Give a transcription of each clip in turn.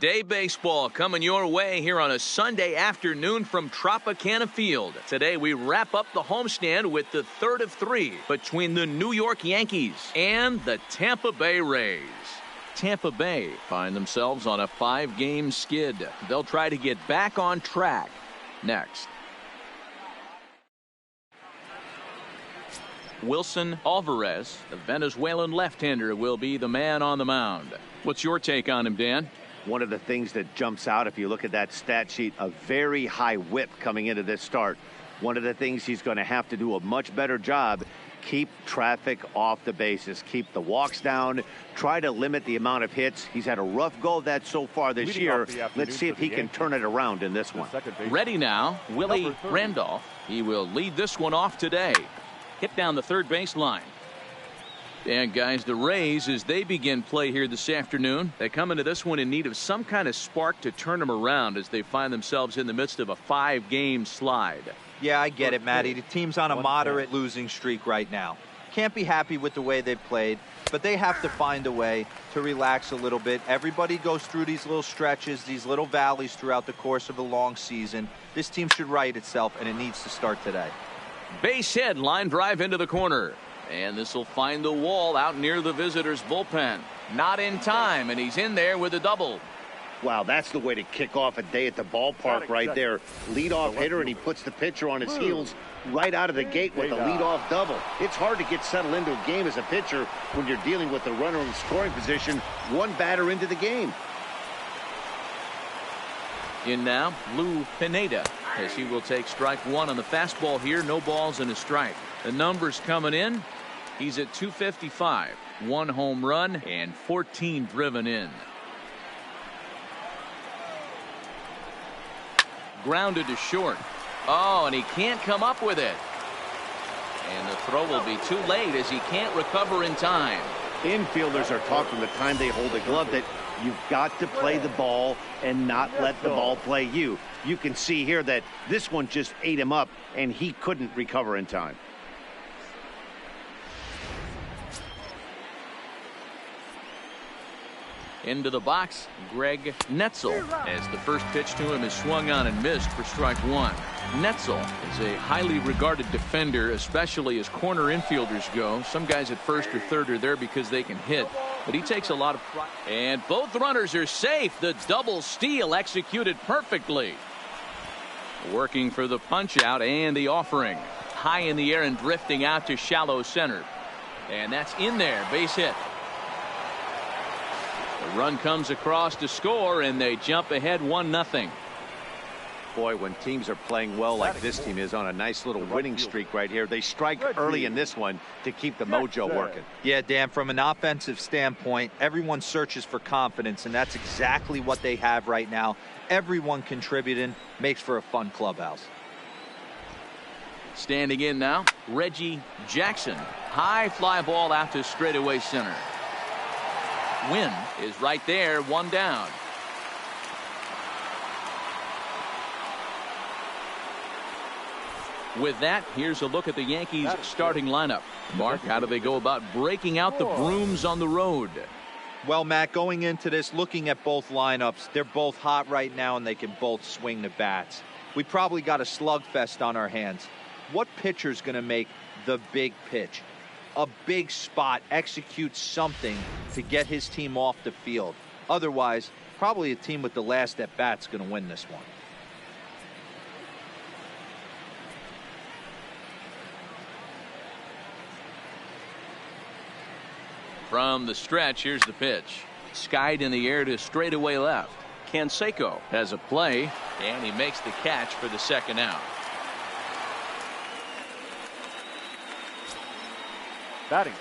Day baseball coming your way here on a Sunday afternoon from Tropicana Field. Today we wrap up the homestand with the third of three between the New York Yankees and the Tampa Bay Rays. Tampa Bay find themselves on a 5-game skid. They'll try to get back on track next. Wilson Alvarez, the Venezuelan left-hander, will be the man on the mound. What's your take on him, Dan? One of the things that jumps out, if you look at that stat sheet, a very high whip coming into this start. One of the things he's going to have to do a much better job, keep traffic off the bases, keep the walks down, try to limit the amount of hits. He's had a rough go of that so far this year. Let's see if he can turn it around in this one. Ready now, Willie Randolph. He will lead this one off today. Hit down the third base line. And guys, the Rays, as they begin play here this afternoon, they come into this one in need of some kind of spark to turn them around as they find themselves in the midst of a 5-game slide. Yeah, I get it, Matty. The team's on a moderate losing streak right now. Can't be happy with the way they've played, but they have to find a way to relax a little bit. Everybody goes through these little stretches, these little valleys throughout the course of a long season. This team should right itself, and it needs to start today. Base hit, line drive into the corner. And this will find the wall out near the visitors' bullpen. Not in time, and he's in there with a double. Wow, that's the way to kick off a day at the ballpark right there. Leadoff hitter, and he puts the pitcher on his heels right out of the gate with a leadoff double. It's hard to get settled into a game as a pitcher when you're dealing with a runner in scoring position, one batter into the game. In now, Lou Pineda, as he will take strike one on the fastball here. No balls and a strike. The numbers coming in. He's at 255, 1 home run and 14 driven in. Grounded to short. Oh, and he can't come up with it. And the throw will be too late as he can't recover in time. Infielders are taught from the time they hold a glove that you've got to play the ball and not let the ball play you. You can see here that this one just ate him up, and he couldn't recover in time. Into the box, Greg Netzel, as the first pitch to him is swung on and missed for strike one. Netzel is a highly regarded defender, especially as corner infielders go. Some guys at first or third are there because they can hit, but he takes a lot of pride. And both runners are safe. The double steal executed perfectly. Working for the punch out and the offering. High in the air and drifting out to shallow center. And that's in there, base hit. The run comes across to score, and they jump ahead 1-0. Boy, when teams are playing well like this team is on a nice little winning streak right here, they strike early in this one to keep the mojo working. Yeah, Dan, from an offensive standpoint, everyone searches for confidence, and that's exactly what they have right now. Everyone contributing makes for a fun clubhouse. Standing in now, Reggie Jackson. High fly ball out to straightaway center. Win is right there, one down. With that, here's a look at the Yankees starting lineup. Mark, how do they go about breaking out the brooms on the road? Well, Matt, going into this, looking at both lineups, they're both hot right now and they can both swing the bats. We probably got a slugfest on our hands. What pitcher's going to make the big pitch? A big spot, execute something to get his team off the field. Otherwise, probably a team with the last at bat's going to win this one. From the stretch, here's the pitch. Skied in the air to straightaway left. Canseco has a play, and he makes the catch for the second out.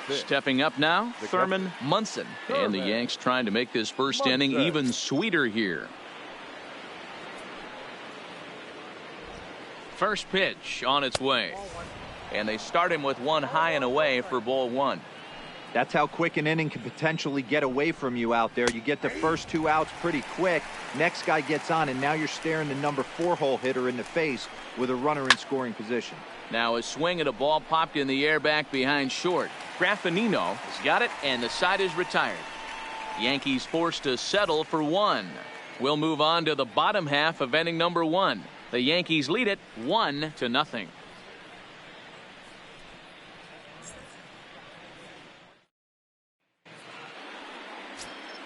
Stepping up now, Thurman Munson. And the Yanks trying to make this first inning even sweeter here. First pitch on its way. And they start him with one high and away for ball one. That's how quick an inning can potentially get away from you out there. You get the first 2 outs pretty quick. Next guy gets on, and now you're staring the number 4 hole hitter in the face with a runner in scoring position. Now a swing at a ball popped in the air back behind short. Graffinino has got it, and the side is retired. Yankees forced to settle for one. We'll move on to the bottom half of inning number 1. The Yankees lead it 1-0.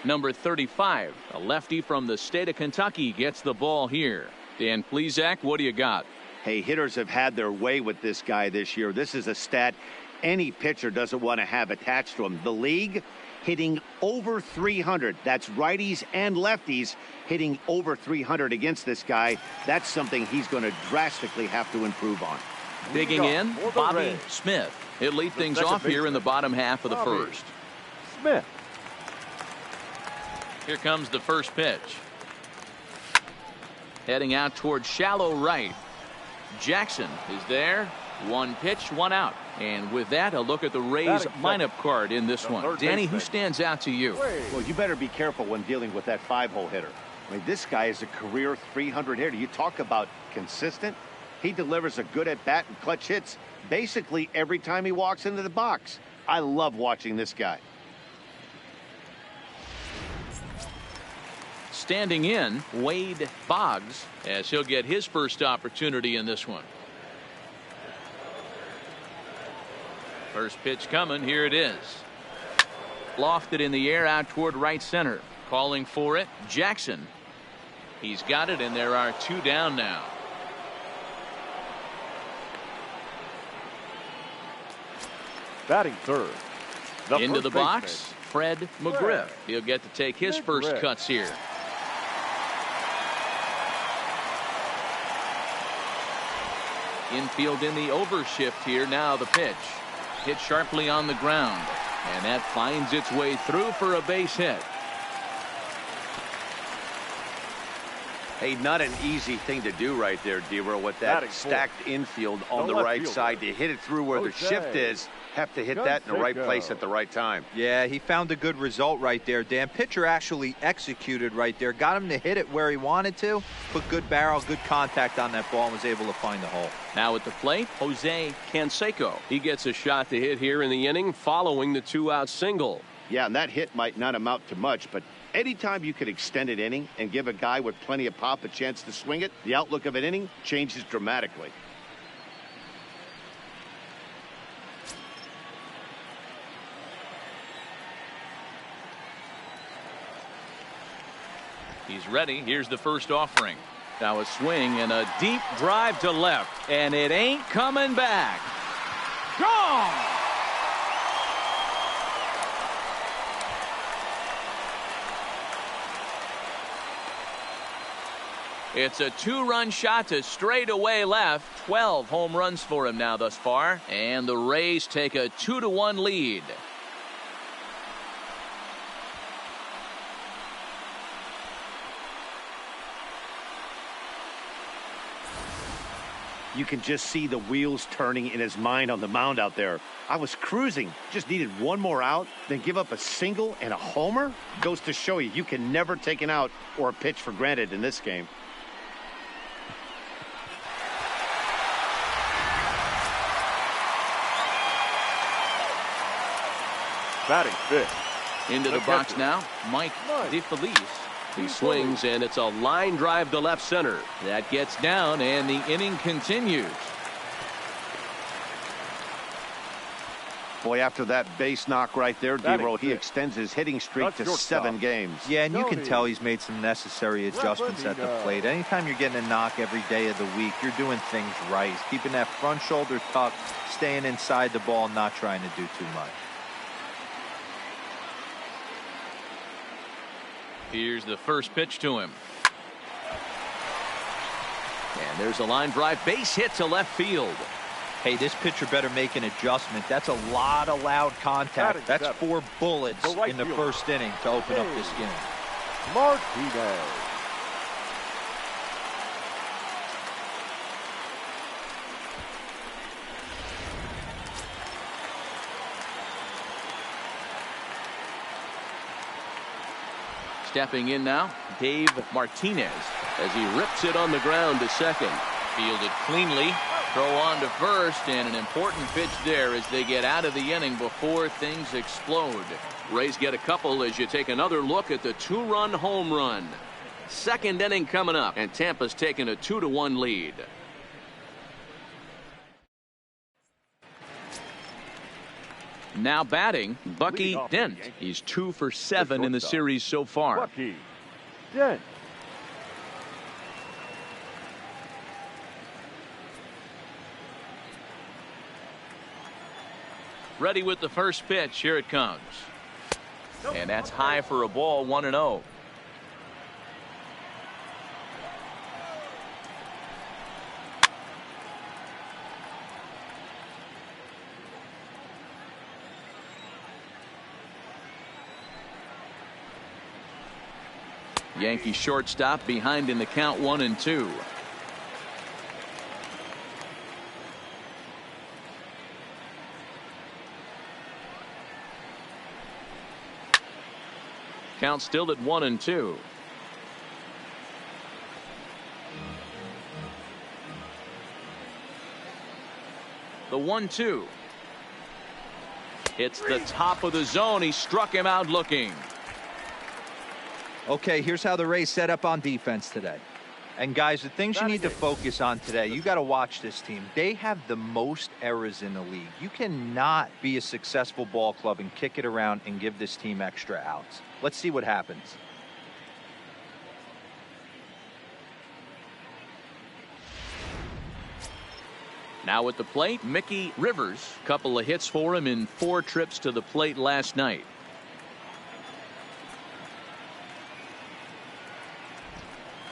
Number 35, a lefty from the state of Kentucky, gets the ball here. Dan Plesac, what do you got? Hey, hitters have had their way with this guy this year. This is a stat any pitcher doesn't want to have attached to him. The league hitting over 300. That's righties and lefties hitting over 300 against this guy. That's something he's going to drastically have to improve on. Digging in, Bobby Smith. He'll lead things off here in the bottom half of the first. Smith. Here comes the first pitch. Heading out towards shallow right. Jackson is there. 1 pitch, 1 out. And with that, a look at the Rays lineup card in this one. Danny, who stands out to you? Well, you better be careful when dealing with that 5-hole hitter. I mean, this guy is a career 300 hitter. You talk about consistent. He delivers a good at-bat and clutch hits basically every time he walks into the box. I love watching this guy. Standing in, Wade Boggs, as he'll get his first opportunity in this one. First pitch coming. Here it is. Lofted in the air out toward right center. Calling for it, Jackson. He's got it, and there are 2 down now. Batting third. Into the box, Fred McGriff. He'll get to take his first cuts here. Infield in the overshift here. Now the pitch. Hit sharply on the ground. And that finds its way through for a base hit. Hey, not an easy thing to do right there, D-Row, with that stacked infield on the right side. To hit it through where the shift is, have to hit that in the right place at the right time. Yeah, he found a good result right there, Dan. Pitcher actually executed right there. Got him to hit it where he wanted to. Put good barrel, good contact on that ball, and was able to find the hole. Now at the plate, Jose Canseco. He gets a shot to hit here in the inning following the 2-out single. Yeah, and that hit might not amount to much, but anytime you could extend an inning and give a guy with plenty of pop a chance to swing it, the outlook of an inning changes dramatically. He's ready. Here's the first offering. Now a swing and a deep drive to left, and it ain't coming back. Gone! It's a 2-run shot to straightaway left. 12 home runs for him now thus far, and the Rays take a 2-1 lead. You can just see the wheels turning in his mind on the mound out there. I was cruising, just needed 1 more out, then give up a single and a homer? Goes to show you, you can never take an out or a pitch for granted in this game. Batting fifth. Into the box now, Mike DeFelice. He swings, and it's a line drive to left center. That gets down, and the inning continues. Boy, after that base knock right there, D-Row, he extends his hitting streak to 7 games. Yeah, and you can tell he's made some necessary adjustments at the plate. Anytime you're getting a knock every day of the week, you're doing things right. Keeping that front shoulder tucked, staying inside the ball, not trying to do too much. Here's the first pitch to him. And there's a line drive base hit to left field. Hey, this pitcher better make an adjustment. That's a lot of loud contact. That's 4 bullets in the first inning to open up this game. Martinez. Stepping in now, Dave Martinez, as he rips it on the ground to second. Fielded cleanly, throw on to first, and an important pitch there as they get out of the inning before things explode. Rays get a couple as you take another look at the 2-run home run. Second inning coming up, and Tampa's taking a 2-1 lead. Now batting, Bucky Dent. He's 2 for 7 in the series so far. Bucky Dent. Ready with the first pitch. Here it comes. And that's high for a ball, 1-0. Yankee shortstop behind in the count, 1-2. Count still at 1-2. The 1-2. It's the top of the zone. He struck him out looking. Okay, here's how the Rays set up on defense today. And guys, the things you need to focus on today, you got to watch this team. They have the most errors in the league. You cannot be a successful ball club and kick it around and give this team extra outs. Let's see what happens. Now at the plate, Mickey Rivers. Couple of hits for him in 4 trips to the plate last night.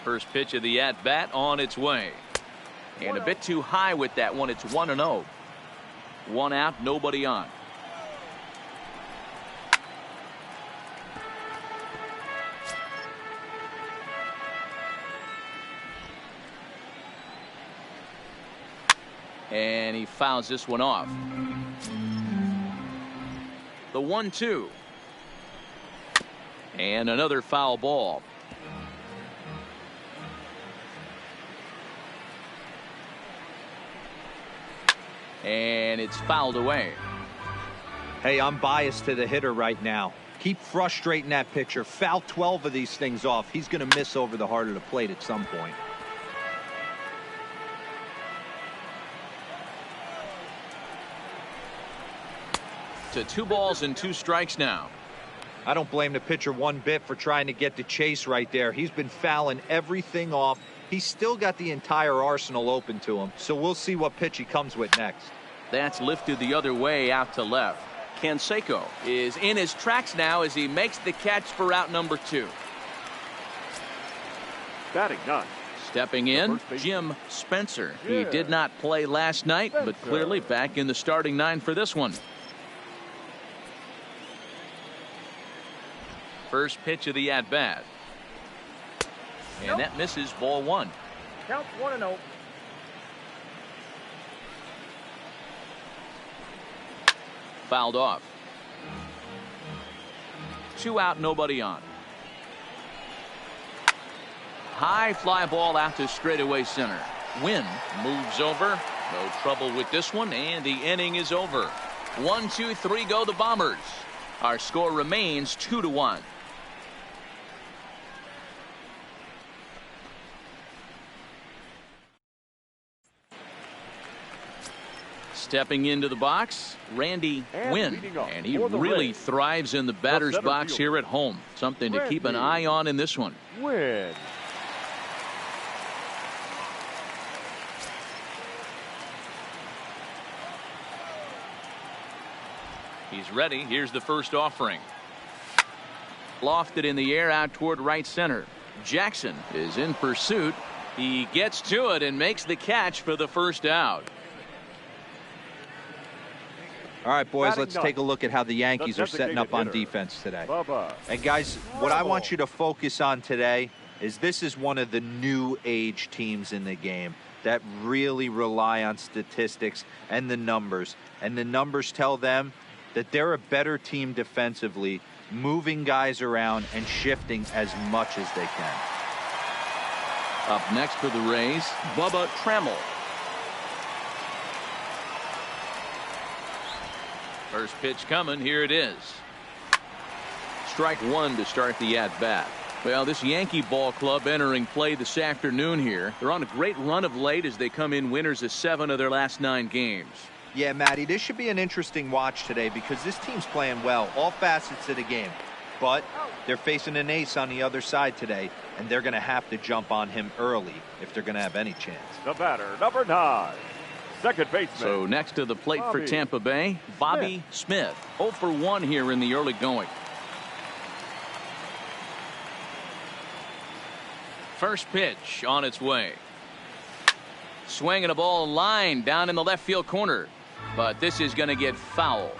First pitch of the at-bat on its way. And a bit too high with that one. It's 1-0. 1 out, nobody on. And he fouls this one off. The 1-2. And another foul ball. And it's fouled away. Hey, I'm biased to the hitter right now. Keep frustrating that pitcher. Foul 12 of these things off. He's going to miss over the heart of the plate at some point. To 2 balls and 2 strikes now. I don't blame the pitcher one bit for trying to get the chase right there. He's been fouling everything off. He's still got the entire arsenal open to him, so we'll see what pitch he comes with next. That's lifted the other way out to left. Canseco is in his tracks now as he makes the catch for out number 2. Batting 9. Stepping in, Jim Spencer. He did not play last night, but clearly back in the starting 9 for this one. First pitch of the at-bat. And that misses, ball 1. Count 1-0. Fouled off. 2 out, nobody on. High fly ball out to straightaway center. Wynn moves over. No trouble with this one, and the inning is over. 1, 2, 3 go the Bombers. Our score remains 2-1. Stepping into the box, Randy Wynn, and he really thrives in the batter's box here at home. Something to keep an eye on in this one. Win. He's ready. Here's the first offering. Lofted in the air out toward right center. Jackson is in pursuit. He gets to it and makes the catch for the first out. All right, boys, let's take a look at how the Yankees are setting up on defense today. BUBBA. And guys, what I want you to focus on today is this is one of the new age teams in the game that really rely on statistics and the numbers. And the numbers tell them that they're a better team defensively, moving guys around and shifting as much as they can. Up next for the Rays, Bubba Trammell. First pitch coming. Here it is. Strike 1 to start the at-bat. Well, this Yankee ball club entering play this afternoon here. They're on a great run of late as they come in winners of 7 of their last 9 games. Yeah, Matty, this should be an interesting watch today because this team's playing well, all facets of the game. But they're facing an ace on the other side today, and they're going to have to jump on him early if they're going to have any chance. The batter, number 9, second baseman. So next to the plate for Tampa Bay, Bobby Smith. 0 for 1 here in the early going. First pitch on its way. Swinging a ball line down in the left field corner. But this is going to get foul.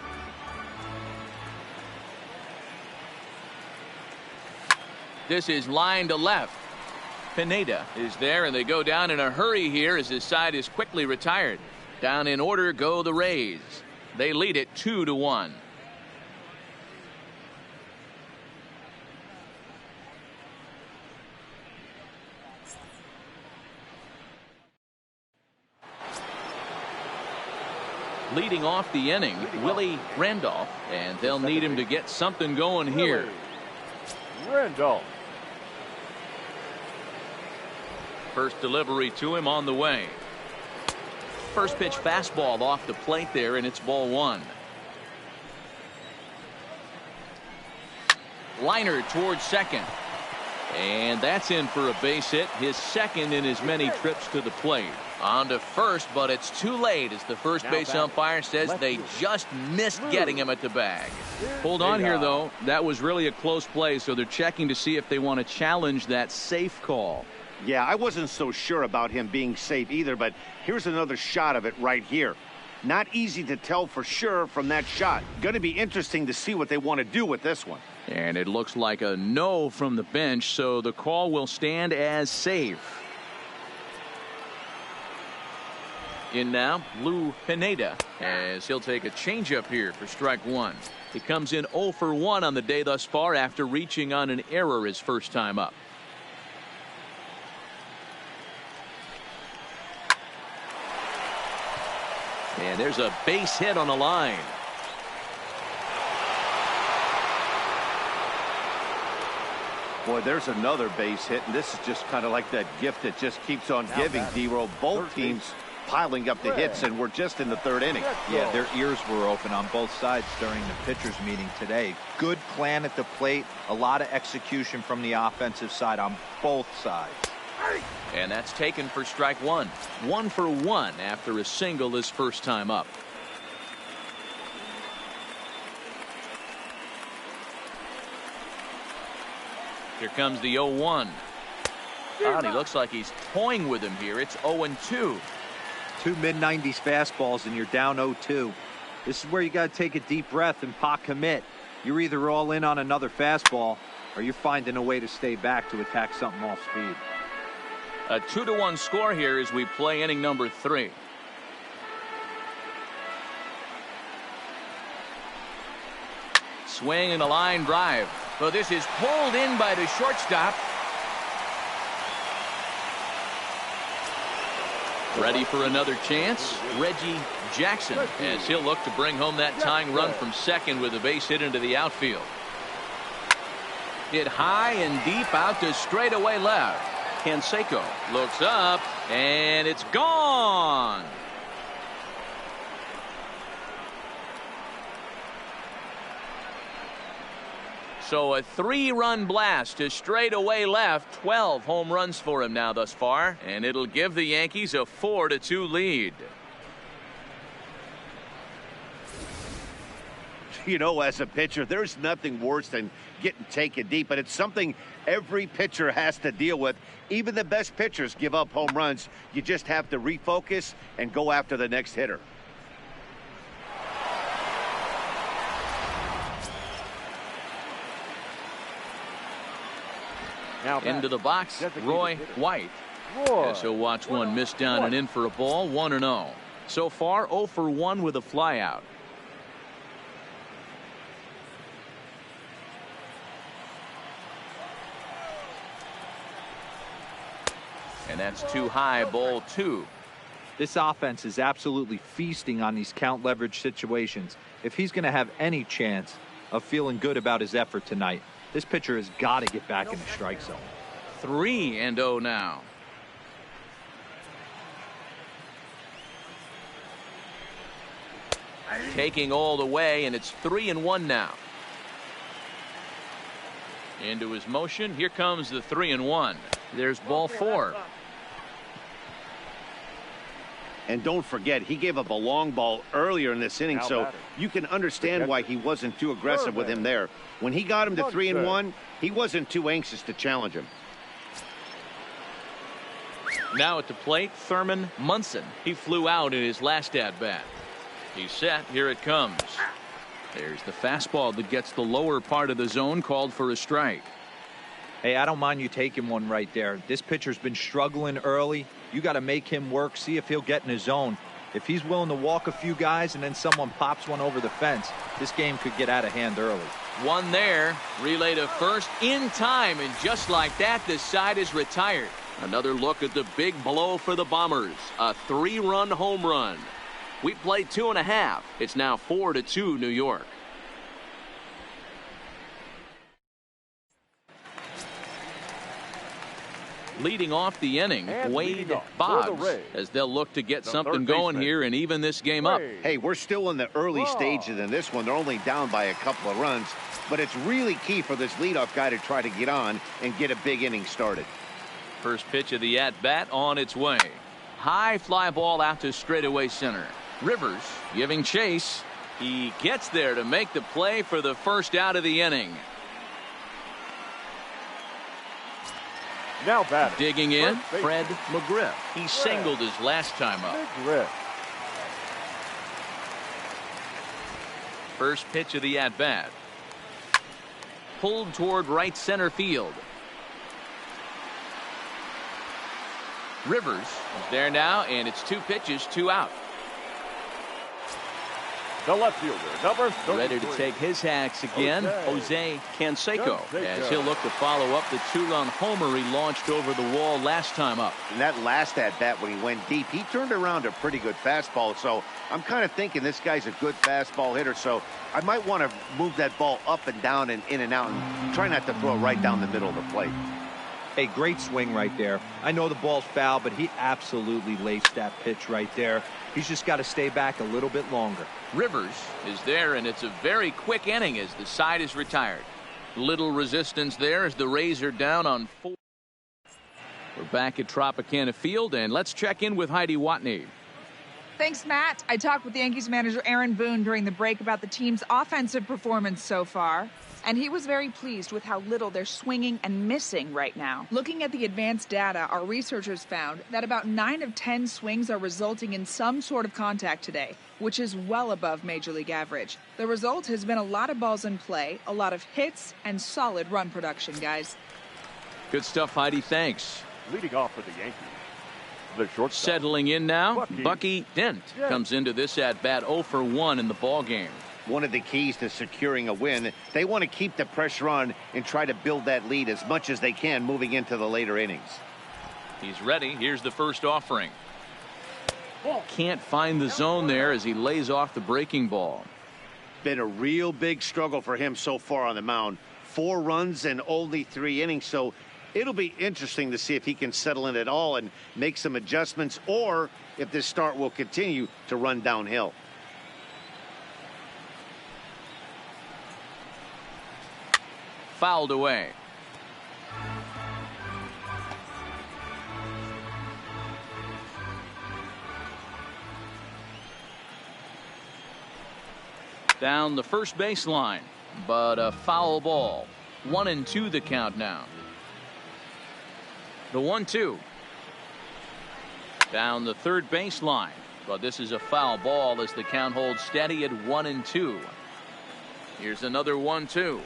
This is line to left. Pineda is there, and they go down in a hurry here as his side is quickly retired. Down in order go the Rays. They lead it 2-1. Leading off the inning, Willie Randolph, and they'll need him to get something going here. Randolph. First delivery to him on the way. First pitch fastball off the plate there, and it's ball 1. Liner towards second. And that's in for a base hit, his second in as many trips to the plate. On to first, but it's too late as the first base umpire says they just missed getting him at the bag. Hold on here, though. That was really a close play, so they're checking to see if they want to challenge that safe call. Yeah, I wasn't so sure about him being safe either, but here's another shot of it right here. Not easy to tell for sure from that shot. Going to be interesting to see what they want to do with this one. And it looks like a no from the bench, so the call will stand as safe. In now, Lou Pineda, as he'll take a changeup here for strike 1. He comes in 0 for 1 on the day thus far after reaching on an error his first time up. And there's a base hit on the line. Boy, there's another base hit, and this is just kind of like that gift that just keeps on giving, D-Roll. Both teams piling up the hits, and we're just in the 3rd inning. Yeah, their ears were open on both sides during the pitchers meeting today. Good plan at the plate, a lot of execution from the offensive side on both sides. And that's taken for strike 1. 1 for 1 after a single his first time up. Here comes the 0-1. And he looks like he's toying with him here. It's 0-2. 2 mid-90s fastballs and you're down 0-2. This is where you got to take a deep breath and pot commit. You're either all in on another fastball or you're finding a way to stay back to attack something off speed. A 2-1 score here as we play inning number 3. Swing and a line drive. Well, this is pulled in by the shortstop. Ready for another chance, Reggie Jackson, as he'll look to bring home that tying run from second with a base hit into the outfield. Hit high and deep out to straightaway left. Canseco looks up, and it's gone. So a 3-run blast to straightaway left. 12 home runs for him now thus far, and it'll give the Yankees a 4-2 lead. You know, as a pitcher, there's nothing worse than getting taken deep, but it's something every pitcher has to deal with. Even the best pitchers give up home runs. You just have to refocus and go after the next hitter. Now into the box, Roy White. As he'll watch one miss down and in for a ball. 1-0. So far 0 for 1 with a flyout. And that's too high, ball 2. This offense is absolutely feasting on these count leverage situations. If he's going to have any chance of feeling good about his effort tonight, This pitcher has got to get back in the strike zone. 3-0 now. Taking all the way, and it's 3-1 now. Into his motion. Here comes the 3-1. There's ball 4. And don't forget, he gave up a long ball earlier in this inning, Now so batting. you can understand why he wasn't too aggressive with him there. When he got him to 3-1, he wasn't too anxious to challenge him. Now at the plate, THURMAN MUNSON. He flew out in his last at-bat. He's set. Here it comes. There's the fastball that gets the lower part of the zone, called for a strike. Hey, I don't mind you taking one right there. This pitcher's been struggling early. You got to make him work, see if he'll get in his zone. If he's willing to walk a few guys and then someone pops one over the fence, this game could get out of hand early. One there. Relay to first in time, and just like that, the side is retired. Another look at the big blow for the Bombers. A 3-run home run. We played 2.5. It's now 4-2 New York. Leading off the inning, And Wade leading off for the Boggs, Rays, as they'll look to get the something third going baseman, here and even this game up. Rays. Hey, we're still in the early Boggs. stages in this one. They're only down by a couple of runs, but it's really key for this leadoff guy to try to get on and get a big inning started. First pitch of the at-bat on its way. High fly ball out to straightaway center. Rivers giving chase. He gets there to make the play for the first out of the inning. Now batting. Digging in, First base. Fred McGriff. He singled his last time up. McGriff. First pitch of the at-bat. Pulled toward right center field. Rivers is there now, and it's 2 pitches, 2 out. The left fielder, number 33. Ready to take his hacks again, Jose Canseco, as he'll look to follow up the 2-run homer he launched over the wall last time up. And that last at-bat when he went deep, he turned around a pretty good fastball. So I'm kind of thinking this guy's a good fastball hitter. So I might want to move that ball up and down and in and out and try not to throw it right down the middle of the plate. Hey, great swing right there. I know the ball's foul, but he absolutely laced that pitch right there. He's just got to stay back a little bit longer. Rivers is there, and it's a very quick inning as the side is retired. Little resistance there as the Rays are down on 4. We're back at Tropicana Field, and let's check in with Heidi Watney. Thanks, Matt. I talked with Yankees manager Aaron Boone during the break about the team's offensive performance so far, and he was very pleased with how little they're swinging and missing right now. Looking at the advanced data, our researchers found that about 9 of 10 swings are resulting in some sort of contact today, which is well above Major League average. The result has been a lot of balls in play, a lot of hits, and solid run production, guys. Good stuff, Heidi. Thanks. Leading off for the Yankees, the shortstop. Settling in now, Bucky Bucky Dent comes into this at-bat 0 for 1 in the ball game. One of the keys to securing a win, they want to keep the pressure on and try to build that lead as much as they can moving into the later innings. He's ready. Here's the first offering. Can't find the zone there as he lays off the breaking ball. Been a real big struggle for him so far on the mound. 4 runs and only 3 innings, so it'll be interesting to see if he can settle in at all and make some adjustments, or if this start will continue to run downhill. Fouled away. Down the first baseline, but a foul ball. 1-2 the count now. The 1-2. Down the third baseline, but this is a foul ball as the count holds steady at 1-2. Here's another 1-2.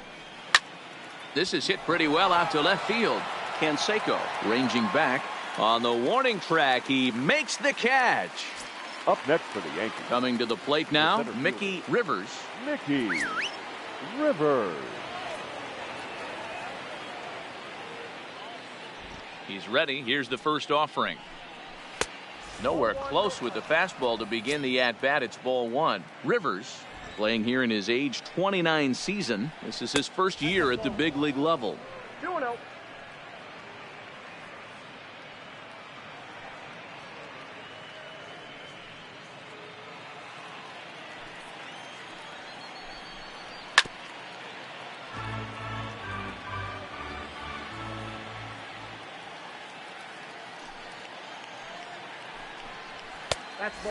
This is hit pretty well out to left field. Canseco ranging back on the warning track. He makes the catch. Up next for the Yankees, Coming to the plate now, center fielder, Mickey Rivers. Mickey Rivers. He's ready. Here's the first offering. Nowhere close with the fastball to begin the at-bat. It's ball 1. Rivers Playing here in his age 29 season. This is his first year at the big league level. 2-0.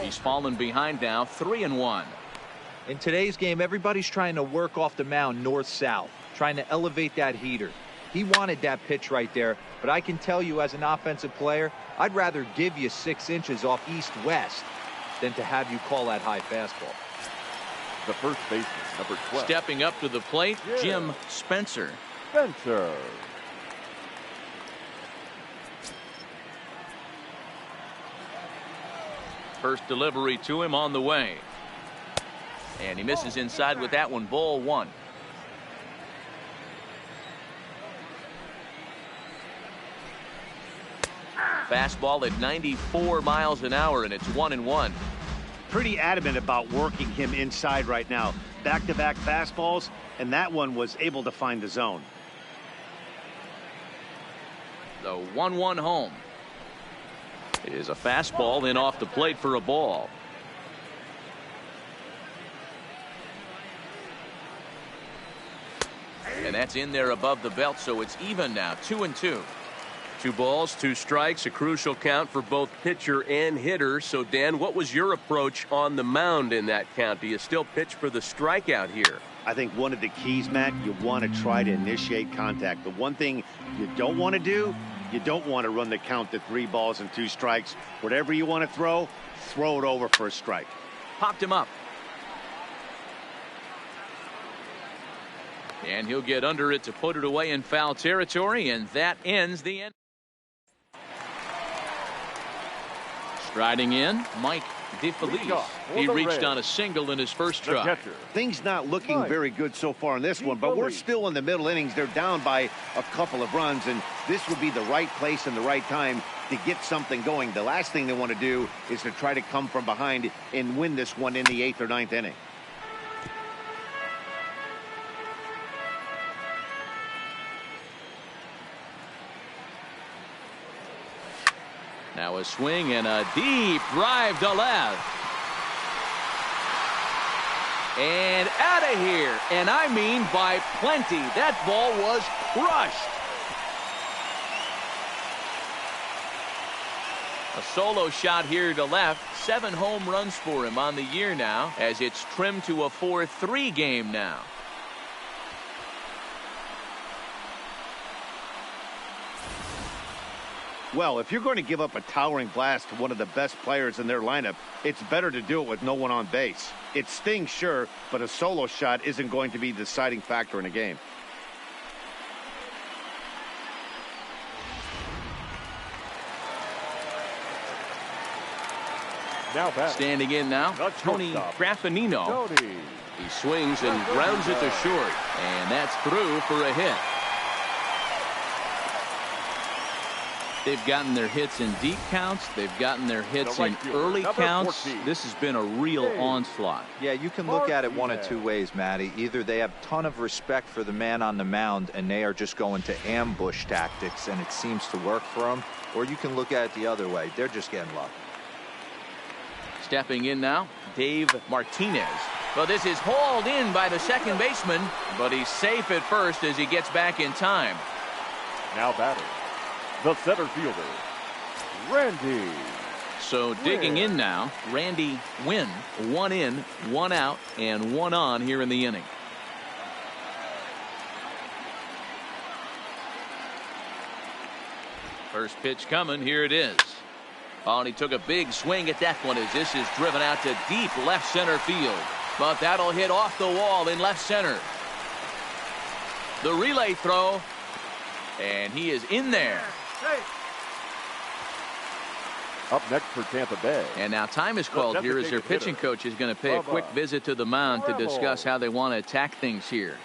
He's fallen behind now, 3-1. In today's game, everybody's trying to work off the mound north-south, trying to elevate that heater. He wanted that pitch right there, but I can tell you as an offensive player, I'd rather give you 6 inches off east-west than to have you call that high fastball. The first baseman, number 12. Stepping up to the plate, Yeah. Jim Spencer. Spencer. First delivery to him on the way. And he misses inside with that one. Ball 1. Fastball at 94 miles an hour, and it's 1-1. Pretty adamant about working him inside right now. Back-to-back fastballs, and that one was able to find the zone. The 1-1 home. It is a fastball in off the plate for a ball. And that's in there above the belt, so it's even now, 2-2. 2 balls, 2 strikes, a crucial count for both pitcher and hitter. So, Dan, what was your approach on the mound in that count? Do you still pitch for the strikeout here? I think one of the keys, Matt, you want to try to initiate contact. The one thing you don't want to do, you don't want to run the count to 3 balls and 2 strikes. Whatever you want to throw it over for a strike. Popped him up. And he'll get under it to put it away in foul territory, and that ends the end. Striding in, Mike DeFelice. He reached on a single in his first try. Things not looking very good so far in this one, but we're still in the middle innings. They're down by a couple of runs, and this would be the right place and the right time to get something going. The last thing they want to do is to try to come from behind and win this one in the 8th or 9th inning. Now a swing and a deep drive to left. And out of here. And I mean by plenty. That ball was crushed. A solo shot here to left. 7 home runs for him on the year now, as it's trimmed to a 4-3 game now. Well, if you're going to give up a towering blast to one of the best players in their lineup, it's better to do it with no one on base. It stings, sure, but a solo shot isn't going to be the deciding factor in a game. Now back. Standing in now, Tony Graffinino. He swings and grounds it to short, and that's through for a hit. They've gotten their hits in deep counts. They've gotten their hits in early counts. This has been a real onslaught. Yeah, you can look at it one of 2 ways, Matty. Either they have a ton of respect for the man on the mound and they are just going to ambush tactics and it seems to work for them, or you can look at it the other way. They're just getting lucky. Stepping in now, Dave Martinez. Well, this is hauled in by the second baseman, but he's safe at first as he gets back in time. Now batting, the center fielder, Randy. So digging in now, Randy Wynn. 1 in, 1 out, and 1 on here in the inning. First pitch coming. Here it is. Oh, and he took a big swing at that one as this is driven out to deep left center field. But that'll hit off the wall in left center. The relay throw. And he is in there. Up next for Tampa Bay. And now time is called here as their pitching coach is going to pay a quick visit to the mound to discuss how they want to attack things here.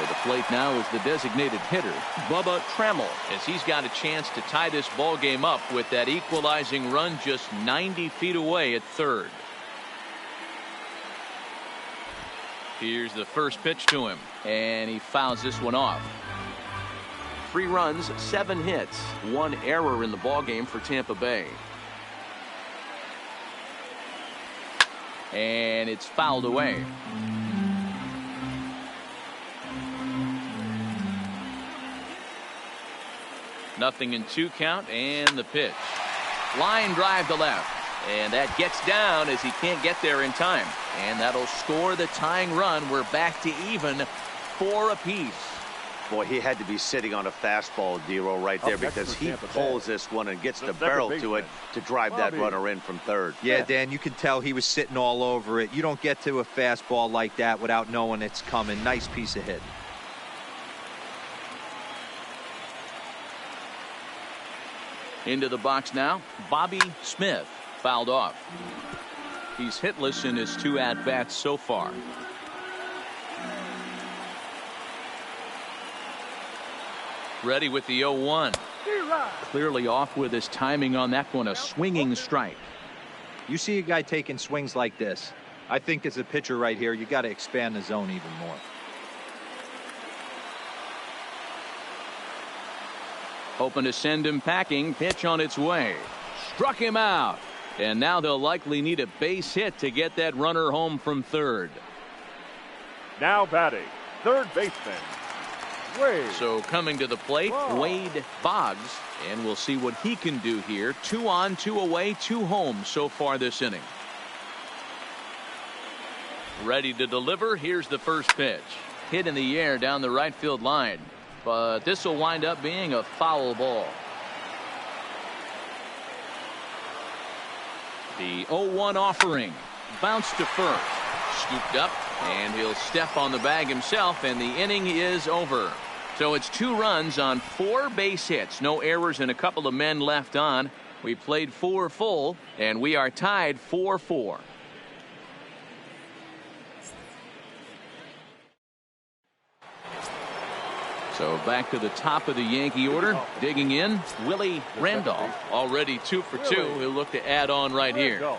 To the plate now is the designated hitter, Bubba Trammell, as he's got a chance to tie this ball game up with that equalizing run just 90 feet away at third. Here's the first pitch to him, and he fouls this one off. 3 runs, 7 hits, 1 error in the ball game for Tampa Bay. And it's fouled away. Nothing in 2 count, and the pitch. Line drive to left, and that gets down as he can't get there in time, and that'll score the tying run. We're back to even 4 apiece. Boy, he had to be sitting on a fastball, Dero, right there, because he pulls this one and gets the barrel to it to drive that runner in from third. Yeah, Dan, you can tell he was sitting all over it. You don't get to a fastball like that without knowing it's coming. Nice piece of hitting. Into the box now, Bobby Smith, fouled off. He's hitless in his 2 at-bats so far. Ready with the 0-1. Clearly off with his timing on that one, a swinging strike. You see a guy taking swings like this. I think as a pitcher right here, you got to expand the zone even more. Hoping to send him packing. Pitch on its way. Struck him out. And now they'll likely need a base hit to get that runner home from third. Now batting, third baseman, Wade. So coming to the plate, Wade Boggs. And we'll see what he can do here. 2 on, 2 away, 2 home so far this inning. Ready to deliver. Here's the first pitch. Hit in the air down the right field line. But this will wind up being a foul ball. The 0-1 offering. Bounced to first. Scooped up. And he'll step on the bag himself. And the inning is over. So it's 2 runs on 4 base hits. No errors and a couple of men left on. We played 4 full. And we are tied 4-4. So back to the top of the Yankee order. Digging in, Willie Randolph. Already 2 for 2. He'll look to add on right here.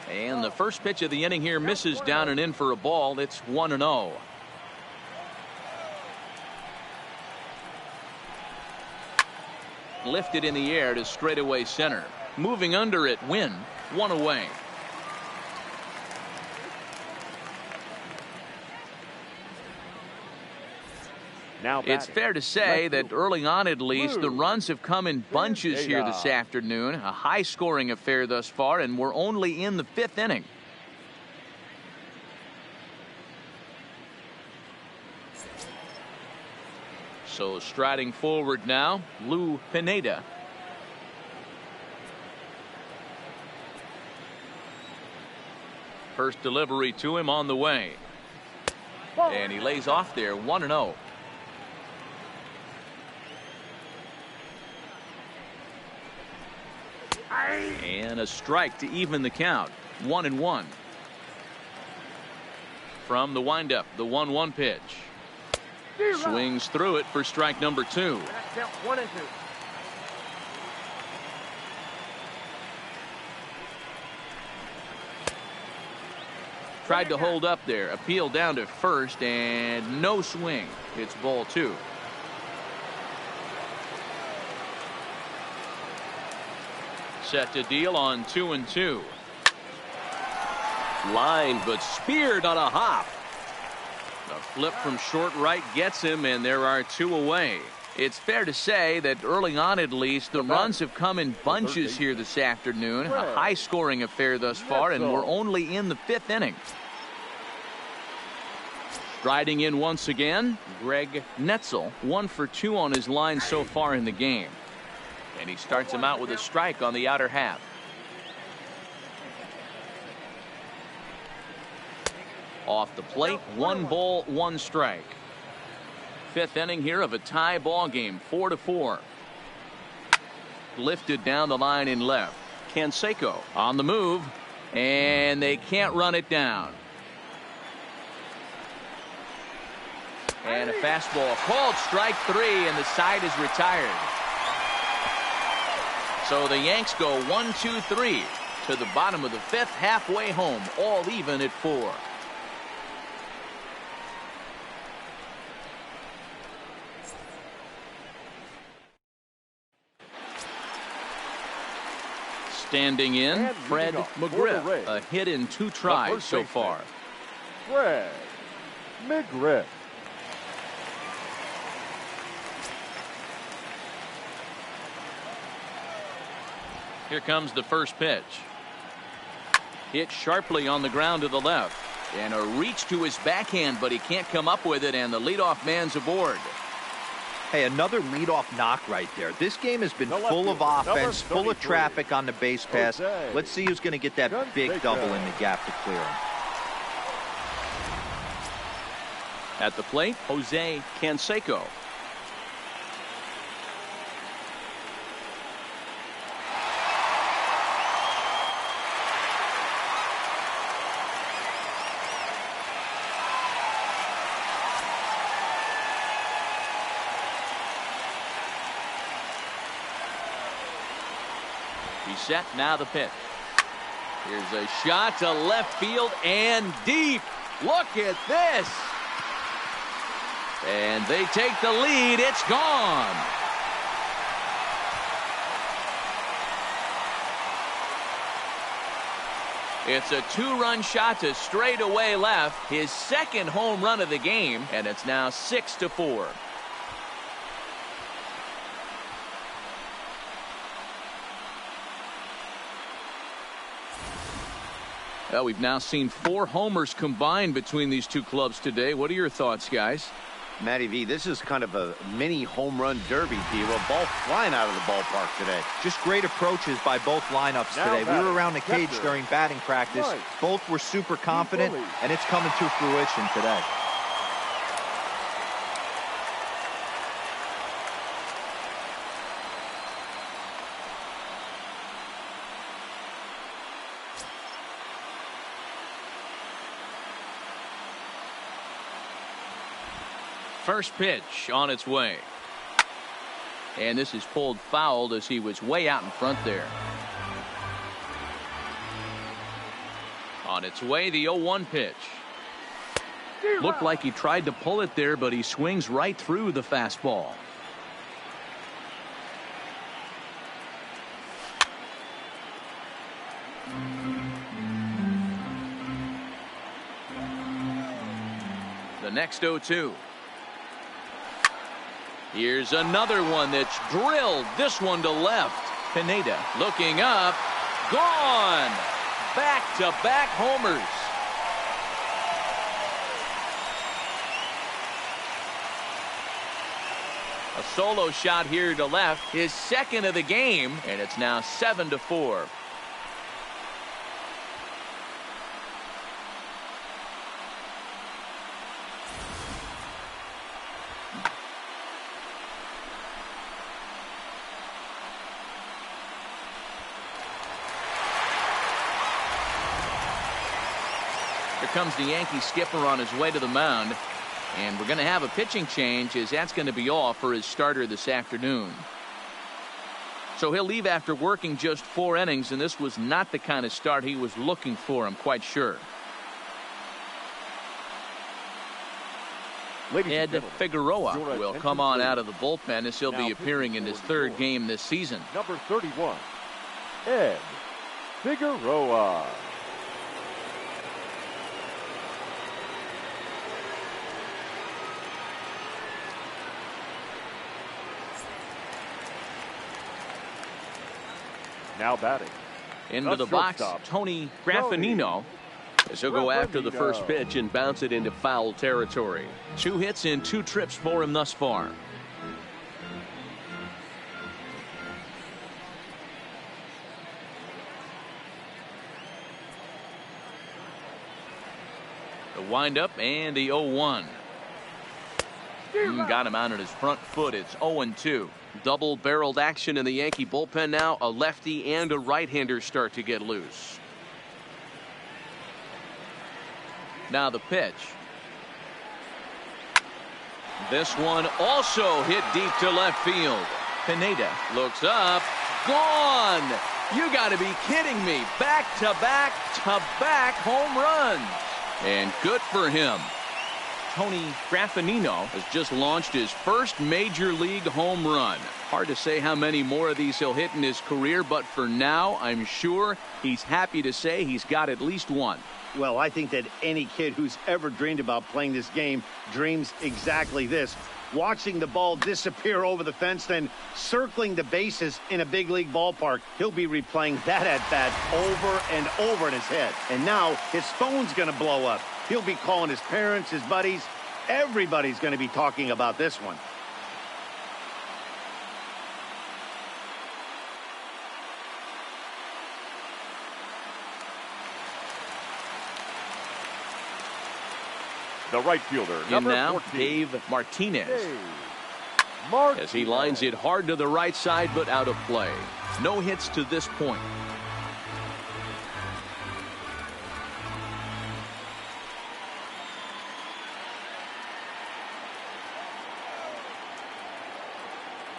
And the first pitch of the inning here misses down and in for a ball. It's 1-0. Lifted in the air to straightaway center. Moving under it, Wynn. 1 away. Now it's fair to say that early on, at least, the runs have come in bunches here this afternoon. A high-scoring affair thus far, and we're only in the 5th inning. So striding forward now, Lou Pineda. First delivery to him on the way. And he lays off there, 1-0. And a strike to even the count. 1-1. From the windup, the 1-1 pitch. Swings through it for strike number 2. 1 and 2. Tried to hold up there. Appeal down to first and no swing. It's ball 2. Set to deal on 2-2. Line but speared on a hop. The flip from short right gets him, and there are 2 away. It's fair to say that early on, at least, the runs have come in bunches here this afternoon. A high-scoring affair thus far, and we're only in the 5th inning. Striding in once again, Greg Netzel. 1 for 2 on his line so far in the game. And he starts him out with a strike on the outer half. Off the plate, 1 ball, 1 strike. 5th inning here of a tie ball game, 4-4. Lifted down the line in left. Canseco on the move, and they can't run it down. And a fastball called strike 3, and the side is retired. So the Yanks go 1-2-3 to the bottom of the 5th, halfway home, all even at 4. Standing in, Fred McGriff, a hit in 2 tries so far. Fred McGriff. Here comes the first pitch. Hit sharply on the ground to the left. And a reach to his backhand, but he can't come up with it, and the leadoff man's aboard. Hey, another leadoff knock right there. This game has been full of offense, full of traffic on the base pass. Let's see who's going to get that big double in the gap to clear him. At the plate, Jose Canseco. Set, now the pitch. Here's a shot to left field and deep. Look at this. And they take the lead. It's gone. It's a 2-run shot to straightaway left, his 2nd home run of the game, and it's now 6-4. Well, we've now seen 4 homers combined between these two clubs today. What are your thoughts, guys? Matty V, this is kind of a mini home run derby, Diva. Ball flying out of the ballpark today. Just great approaches by both lineups today. We were around the cage during batting practice. Both were super confident, and it's coming to fruition today. First pitch on its way. And this is pulled foul as he was way out in front there. On its way, the 0-1 pitch. Looked like he tried to pull it there, but he swings right through the fastball. The next 0-2. Here's another one that's drilled. This one to left. Pineda looking up. Gone. Back-to-back homers. A solo shot here to left. His 2nd of the game. And it's now 7-4. Comes the Yankee skipper on his way to the mound, and we're going to have a pitching change as that's going to be all for his starter this afternoon. So he'll leave after working just 4 innings, and this was not the kind of start he was looking for, I'm quite sure. Ed Figueroa will come on out of the bullpen as he'll be appearing in his 3rd game this season. Number 31, Ed Figueroa. Now batting. Into the box, Tony Graffinino. As he'll go after the first pitch and bounce it into foul territory. 2 hits in 2 trips for him thus far. The windup and the 0-1. Got him out on his front foot. It's 0-2. Double-barreled action in the Yankee bullpen now. A lefty and a right-hander start to get loose. Now the pitch. This one also hit deep to left field. Pineda looks up. Gone. You got to be kidding me. Back-to-back-to-back home runs. And good for him. Tony Graffinino has just launched his first major league home run. Hard to say how many more of these he'll hit in his career, but for now, I'm sure he's happy to say he's got at least one. Well, I think that any kid who's ever dreamed about playing this game dreams exactly this. Watching the ball disappear over the fence, then circling the bases in a big league ballpark. He'll be replaying that at-bat over and over in his head. And now his phone's going to blow up. He'll be calling his parents, his buddies. Everybody's going to be talking about this one. The right fielder, In number now, 14. Dave Martinez. Martinez. As he lines it hard to the right side, but out of play. No hits to this point.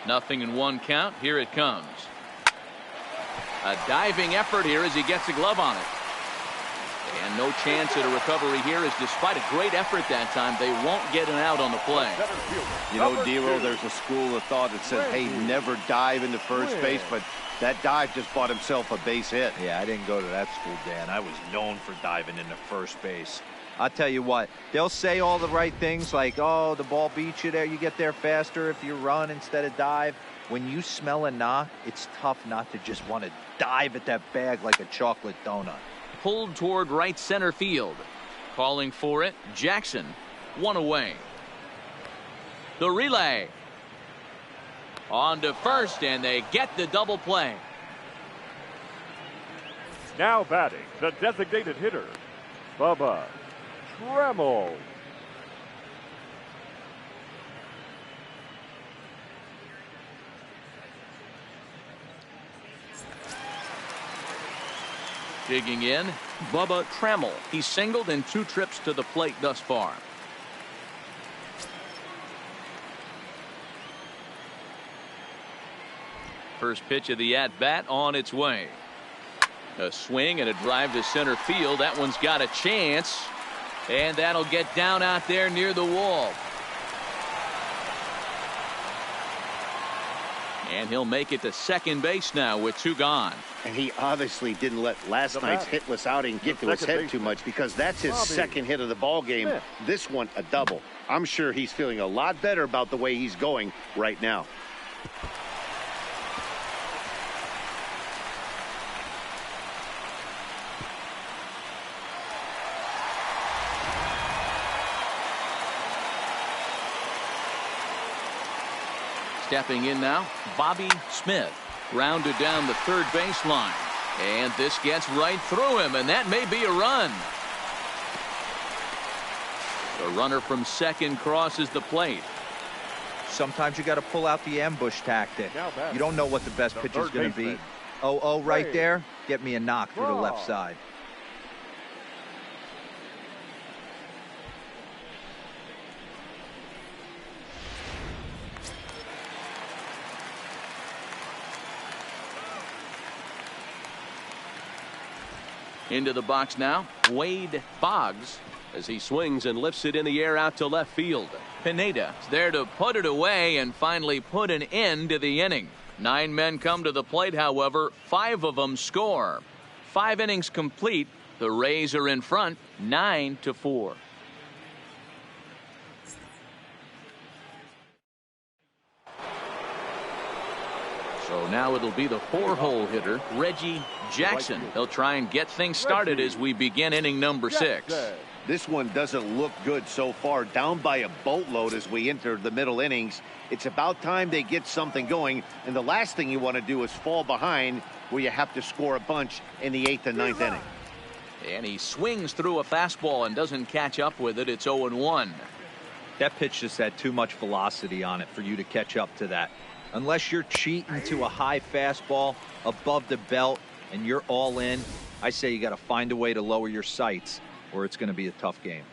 Nothing in one count. Here it comes. A diving effort here as he gets a glove on it. And no chance at a recovery here, as despite a great effort that time, they won't get an out on the play. You know, D'Lo, there's a school of thought that says, hey, never dive into first base, but that dive just bought himself a base hit. Yeah, I didn't go to that school, Dan. I was known for diving into first base. I'll tell you what, they'll say all the right things like, oh, the ball beats you there, you get there faster if you run instead of dive. When you smell a knock, it's tough not to just want to dive at that bag like a chocolate donut. Pulled toward right center field. Calling for it, Jackson. One away. The relay. On to first, and they get the double play. Now batting, the designated hitter, Bubba TRAMMELL. Digging in, Bubba TRAMMELL. He's singled in 2 trips to the plate thus far. First pitch of the at-bat on its way. A swing and a drive to center field. That one's got a chance. And that'll get down out there near the wall. And he'll make it to second base now with 2 gone. And he obviously didn't let last night's hitless outing get to his head too much, because that's his second hit of the ball game. This one a double. I'm sure he's feeling a lot better about the way he's going right now. Stepping in now, Bobby Smith. Rounded down the third baseline. And this gets right through him, and that may be a run. The runner from second crosses the plate. Sometimes you got to pull out the ambush tactic. You don't know what the best pitch is going to be. Oh, right there. Get me a knock through the left side. Into the box now, Wade Boggs, as he swings and lifts it in the air out to left field. Pineda is there to put it away and finally put an end to the inning. 9 men come to the plate, however, 5 of them score. 5 innings complete. The Rays are in front, 9-4. So now it'll be the 4-hole hitter, Reggie Jackson. He'll try and get things started as we begin inning number 6. This one doesn't look good so far. Down by a boatload as we enter the middle innings. It's about time they get something going. And the last thing you want to do is fall behind where you have to score a bunch in the 8th and 9th inning. And he swings through a fastball and doesn't catch up with it. It's 0-1. That pitch just had too much velocity on it for you to catch up to that. Unless you're cheating to a high fastball above the belt and you're all in, I say you got to find a way to lower your sights, or it's going to be a tough game.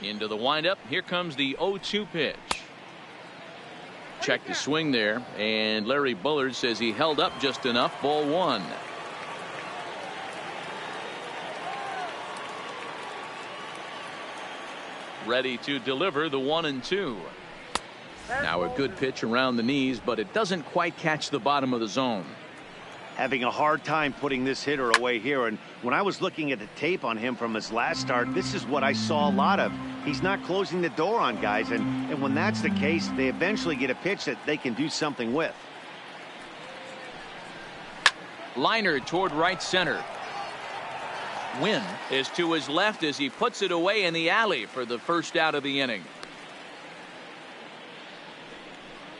Into the windup. Here comes the 0-2 pitch. Check the swing there, and Larry Bullard says he held up just enough. Ball one. Ready to deliver the 1-2. Now a good pitch around the knees, but it doesn't quite catch the bottom of the zone. Having a hard time putting this hitter away here, and when I was looking at the tape on him from his last start, this is what I saw a lot of. He's not closing the door on guys, and when that's the case, they eventually get a pitch that they can do something with. Liner toward right center. Wynn is to his left as he puts it away in the alley for the first out of the inning.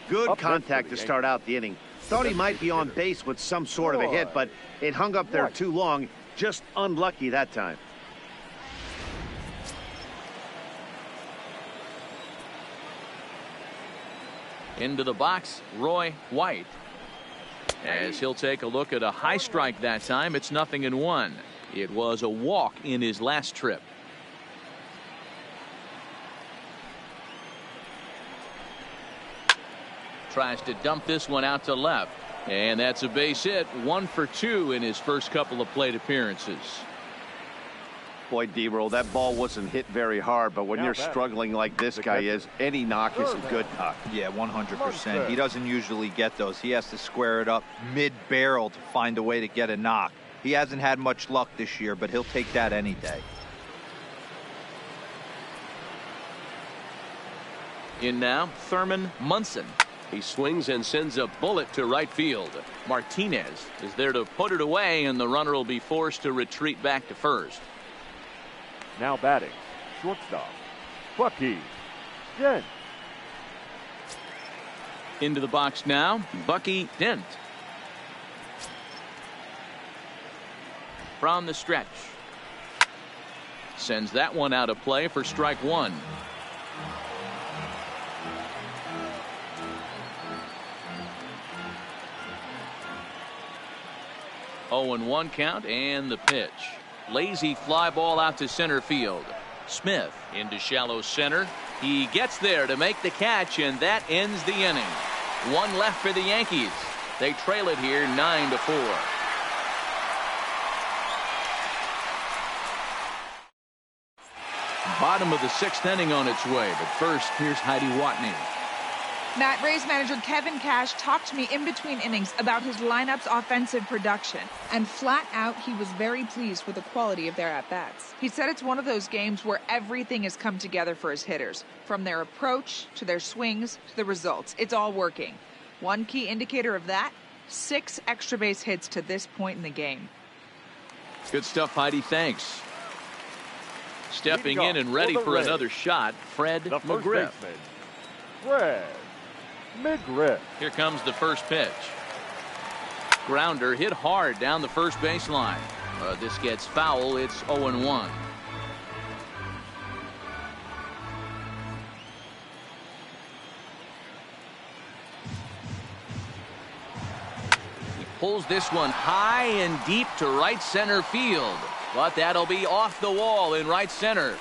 Good contact to start out the inning. Thought he might be on base with some sort of a hit, but it hung up there too long. Just unlucky that time. Into the box, Roy White. As he'll take a look at a high strike that time, it's 0-1. It was a walk in his last trip. Tries to dump this one out to left, and that's a base hit. 1 for 2 in his first couple of plate appearances. Boy, D-roll, that ball wasn't hit very hard, but when you're struggling like this guy is, any knock is a good knock. Yeah, 100%. He doesn't usually get those. He has to square it up mid-barrel to find a way to get a knock. He hasn't had much luck this year, but he'll take that any day. In now, Thurman Munson. He swings and sends a bullet to right field. Martinez is there to put it away, and the runner will be forced to retreat back to first. Now batting, shortstop, Bucky Dent. Into the box now, Bucky Dent. From the stretch. Sends that one out of play for strike one. Oh, and 1 count, and the pitch. Lazy fly ball out to center field. Smith into shallow center. He gets there to make the catch, and that ends the inning. 1 left for the Yankees. They trail it here 9-4. Bottom of the 6th inning on its way, but first, here's Heidi Watney. Matt, Rays manager Kevin Cash talked to me in between innings about his lineup's offensive production, and flat out he was very pleased with the quality of their at-bats. He said it's one of those games where everything has come together for his hitters, from their approach to their swings to the results. It's all working. One key indicator of that, 6 extra base hits to this point in the game. Good stuff, Heidi. Thanks. Stepping in and ready for another shot, Fred McGriff. Fred McGriff. Here comes the first pitch. Grounder hit hard down the first baseline. This gets foul. It's 0-1. He pulls this one high and deep to right center field, but that'll be off the wall in right center.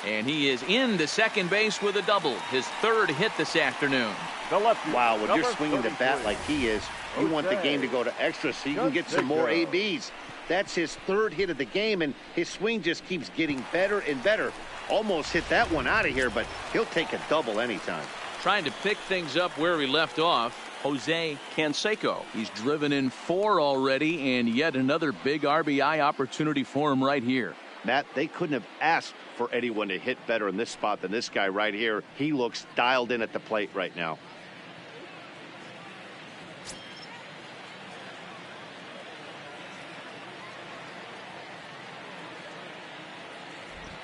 And he is into second base with a double, his 3rd hit this afternoon. Wow, when you're swinging the bat like he is, you want the game to go to extra so you can get some more ABs. That's his 3rd hit of the game, and his swing just keeps getting better and better. Almost hit that one out of here, but he'll take a double anytime. Trying to pick things up where we left off, Jose Canseco. He's driven in 4 already, and yet another big RBI opportunity for him right here. Matt, they couldn't have asked for anyone to hit better in this spot than this guy right here. He looks dialed in at the plate right now.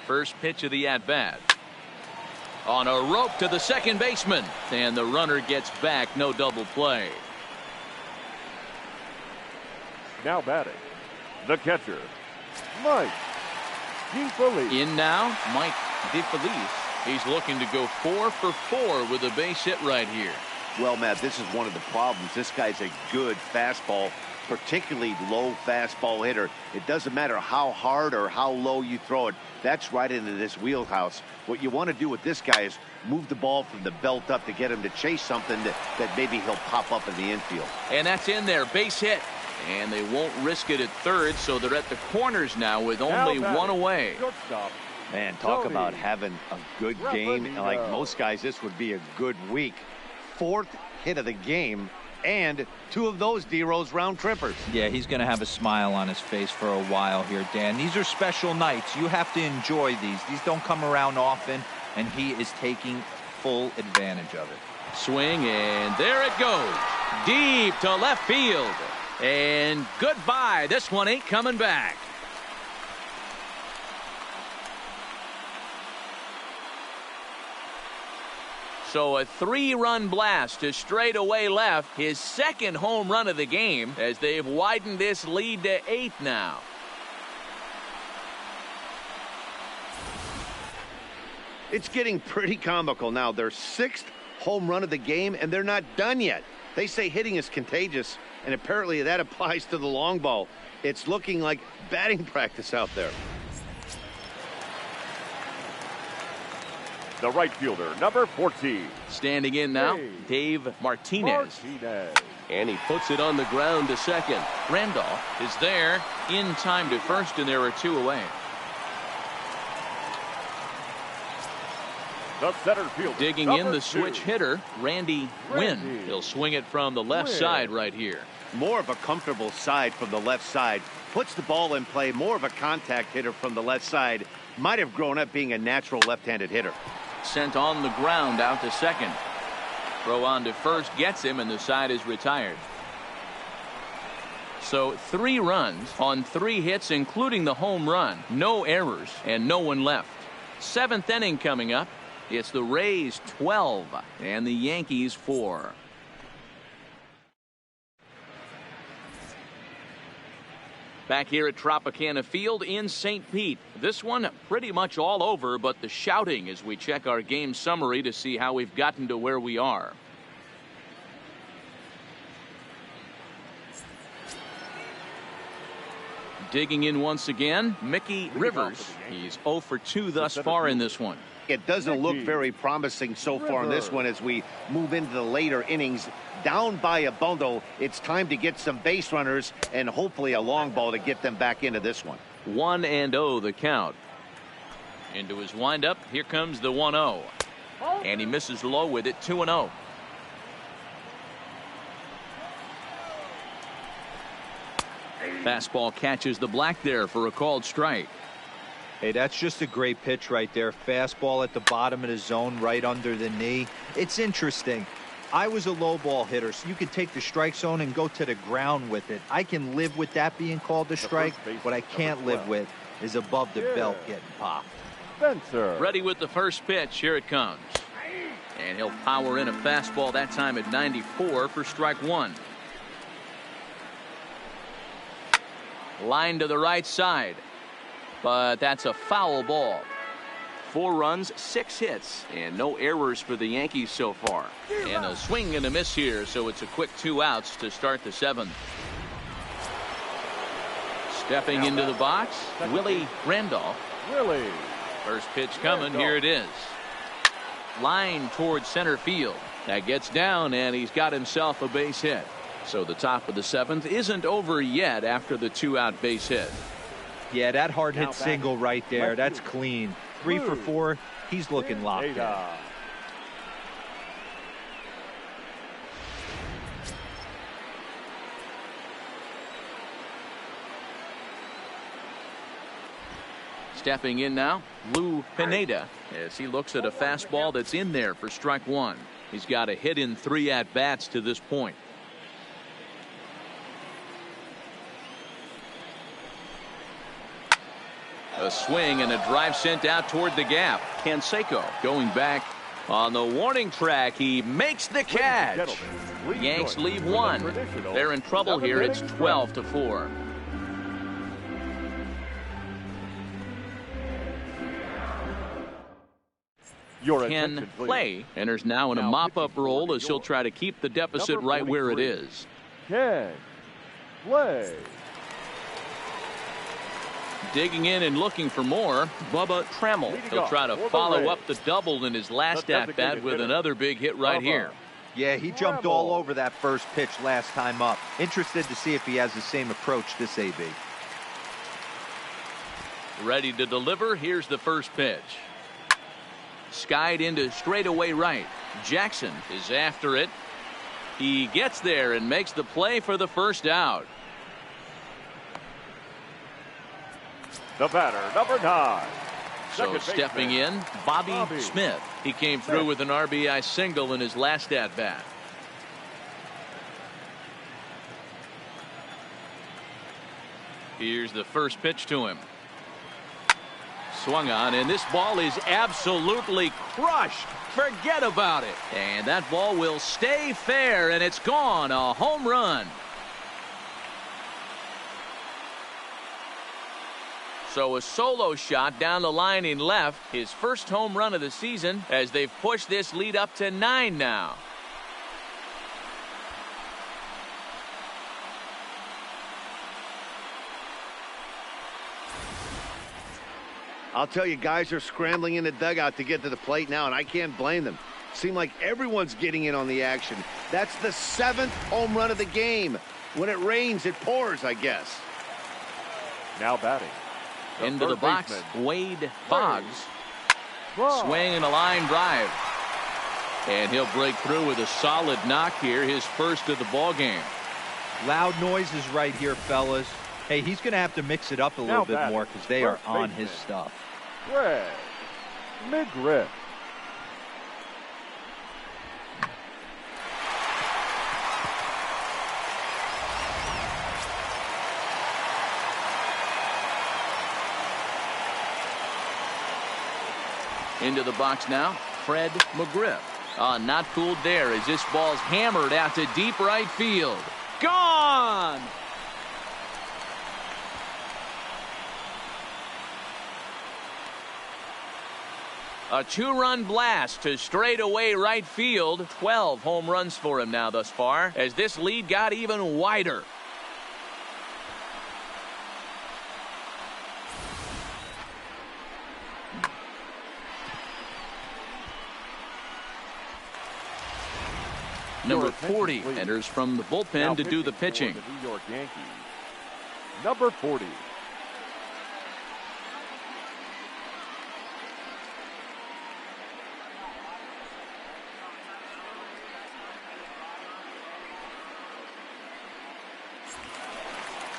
First pitch of the at-bat. On a rope to the second baseman, and the runner gets back. No double play. Now batting, the catcher, Mike DeFelice. In now, Mike DeFelice. He's looking to go 4 for 4 with a base hit right here. Well, Matt, this is one of the problems. This guy's a good fastball, particularly low fastball hitter. It doesn't matter how hard or how low you throw it. That's right into this wheelhouse. What you want to do with this guy is move the ball from the belt up to get him to chase something that maybe he'll pop up in the infield. And that's in there, base hit. And they won't risk it at third, so they're at the corners now with only one away. Man, talk about having a good game. Like most guys, this would be a good week. 4th hit of the game, and 2 of those D-Rose round trippers. Yeah, he's going to have a smile on his face for a while here, Dan. These are special nights. You have to enjoy these. These don't come around often, and he is taking full advantage of it. Swing, and there it goes. Deep to left field. And goodbye. This one ain't coming back. So a 3-run blast to straightaway left, his 2nd home run of the game, as they've widened this lead to 8 now. It's getting pretty comical now. Their 6th home run of the game, and they're not done yet. They say hitting is contagious, and apparently that applies to the long ball. It's looking like batting practice out there. The right fielder, number 14. Standing in now, Dave Martinez. And he puts it on the ground to second. Randolph is there in time to first, and there are 2 away. The center fielder, digging in the switch hitter, Randy Wynn. He'll swing it from the left side right here. More of a comfortable side from the left side. Puts the ball in play. More of a contact hitter from the left side. Might have grown up being a natural left-handed hitter. Sent on the ground out to second. Throw on to first gets him, and the side is retired. So 3 runs on 3 hits, including the home run. No errors and no one left. 7th inning coming up. It's the Rays 12 and the Yankees 4. Back here at Tropicana Field in St. Pete. This one pretty much all over, but the shouting as we check our game summary to see how we've gotten to where we are. Digging in once again, Mickey Rivers. He's 0 for 2 thus far in this one. It doesn't look very promising so far in this one as we move into the later innings. Down by a bundle, it's time to get some base runners and hopefully a long ball to get them back into this one. 1-0 the count. Into his windup, here comes the 1-0. And he misses low with it, 2-0. Fastball catches the black there for a called strike. Hey, that's just a great pitch right there. Fastball at the bottom of the zone, right under the knee. It's interesting. I was a low ball hitter, so you could take the strike zone and go to the ground with it. I can live with that being called a strike. What I can't live with is above the belt getting popped. Spencer. Ready with the first pitch. Here it comes. And he'll power in a fastball that time at 94 for strike 1. Line to the right side. But that's a foul ball. 4 runs, 6 hits, and no errors for the Yankees so far. And a swing and a miss here, so it's a quick 2 outs to start the 7th. Stepping into the box, Willie Randolph. First pitch coming, here it is. Line towards center field. That gets down, and he's got himself a base hit. So the top of the 7th isn't over yet after the 2-out base hit. Yeah, that hard hit single right there. That's clean. 3 for 4. He's looking locked in. Stepping in now, Lou Pineda, as he looks at a fastball that's in there for strike 1. He's got a hit in 3 at-bats to this point. A swing and a drive sent out toward the gap. Canseco going back on the warning track. He makes the catch. Yanks leave 1. They're in trouble here. It's 12-4. Your Ken attention, please. Play enters now in a Now mop-up pitching for role New as he'll York, try to keep the deficit number right where it 43. is. Ken Play. Digging in and looking for more, Bubba Trammell. Leading He'll off try to for the follow Rays, up the double in his last the at-bat designated with hitter, another big hit right BUBBA. here. Yeah, he jumped TRAMMELL. all over that first pitch last time up. Interested to see if he has the same approach this AB. Ready to deliver. Here's the first pitch. Skied into straightaway right. Jackson is after it. He gets there and makes the play for the first out. The batter, number 9. So Second stepping baseman, in, Bobby Bobby Smith. He came through Smith. with an RBI single in his last at-bat. Here's the first pitch to him. Swung on, and this ball is absolutely crushed. Forget about it. And that ball will stay fair, and it's gone. A home run. So a solo shot down the line in left. His first home run of the season as they've pushed this lead up to 9 now. I'll tell you, guys are scrambling in the dugout to get to the plate now, and I can't blame them. Seems like everyone's getting in on the action. That's the 7th home run of the game. When it rains, it pours, I guess. Now batting. Into the third box, baseman, Wade Boggs. Boggs. Swing and a line drive. And he'll break through with a solid knock here, his first of the ball game. Loud noises right here, fellas. Hey, he's going to have to mix it up a little Now bit batting, more because they are first on his baseman. stuff. Greg McGriff. Into the box now, Fred McGriff. Not fooled there as this ball's hammered out to deep right field. Gone! A 2-run blast to straightaway right field. 12 home runs for him now thus far as this lead got even wider. Number 40 enters from the bullpen Now to do the for pitching. the New York Yankees. Number 40.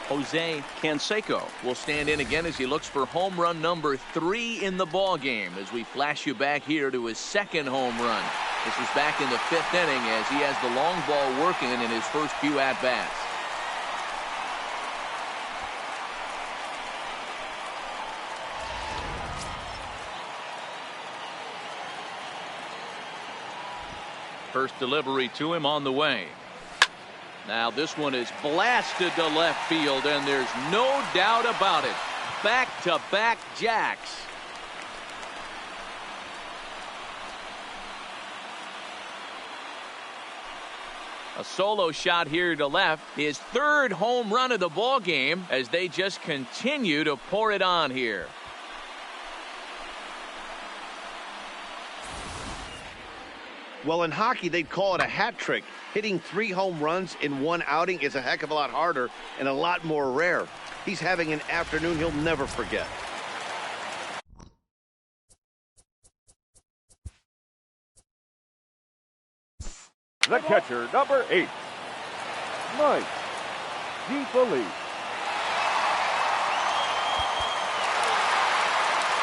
Jose Canseco will stand in again as he looks for home run number 3 in the ball game as we flash you back here to his second home run. This was back in the 5th inning as he has the long ball working in his first few at-bats. First delivery to him on the way. Now this one is blasted to left field, and there's no doubt about it. Back-to-back jacks. A solo shot here to left. His 3rd home run of the ball game as they just continue to pour it on here. Well, in hockey, they'd call it a hat trick. Hitting 3 home runs in one outing is a heck of a lot harder and a lot more rare. He's having an afternoon he'll never forget. The catcher, number 8. Mike DeFelice.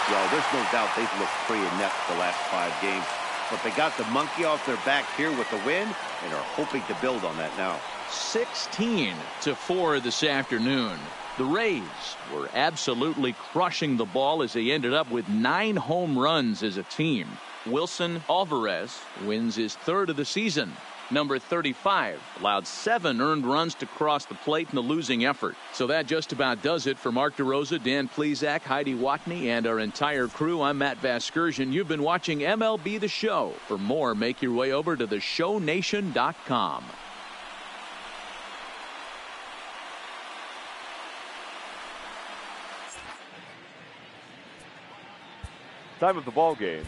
Well, there's no doubt they've looked pretty inept the last 5 games. But they got the monkey off their back here with the win and are hoping to build on that now. 16-4 this afternoon. The Rays were absolutely crushing the ball as they ended up with 9 home runs as a team. Wilson Alvarez wins his 3rd of the season. Number 35 allowed 7 earned runs to cross the plate in the losing effort. So that just about does it for Mark DeRosa, Dan Plesac, Heidi Watney, and our entire crew. I'm Matt Vasgersian. You've been watching MLB The Show. For more, make your way over to theshownation.com. Time of the ball game.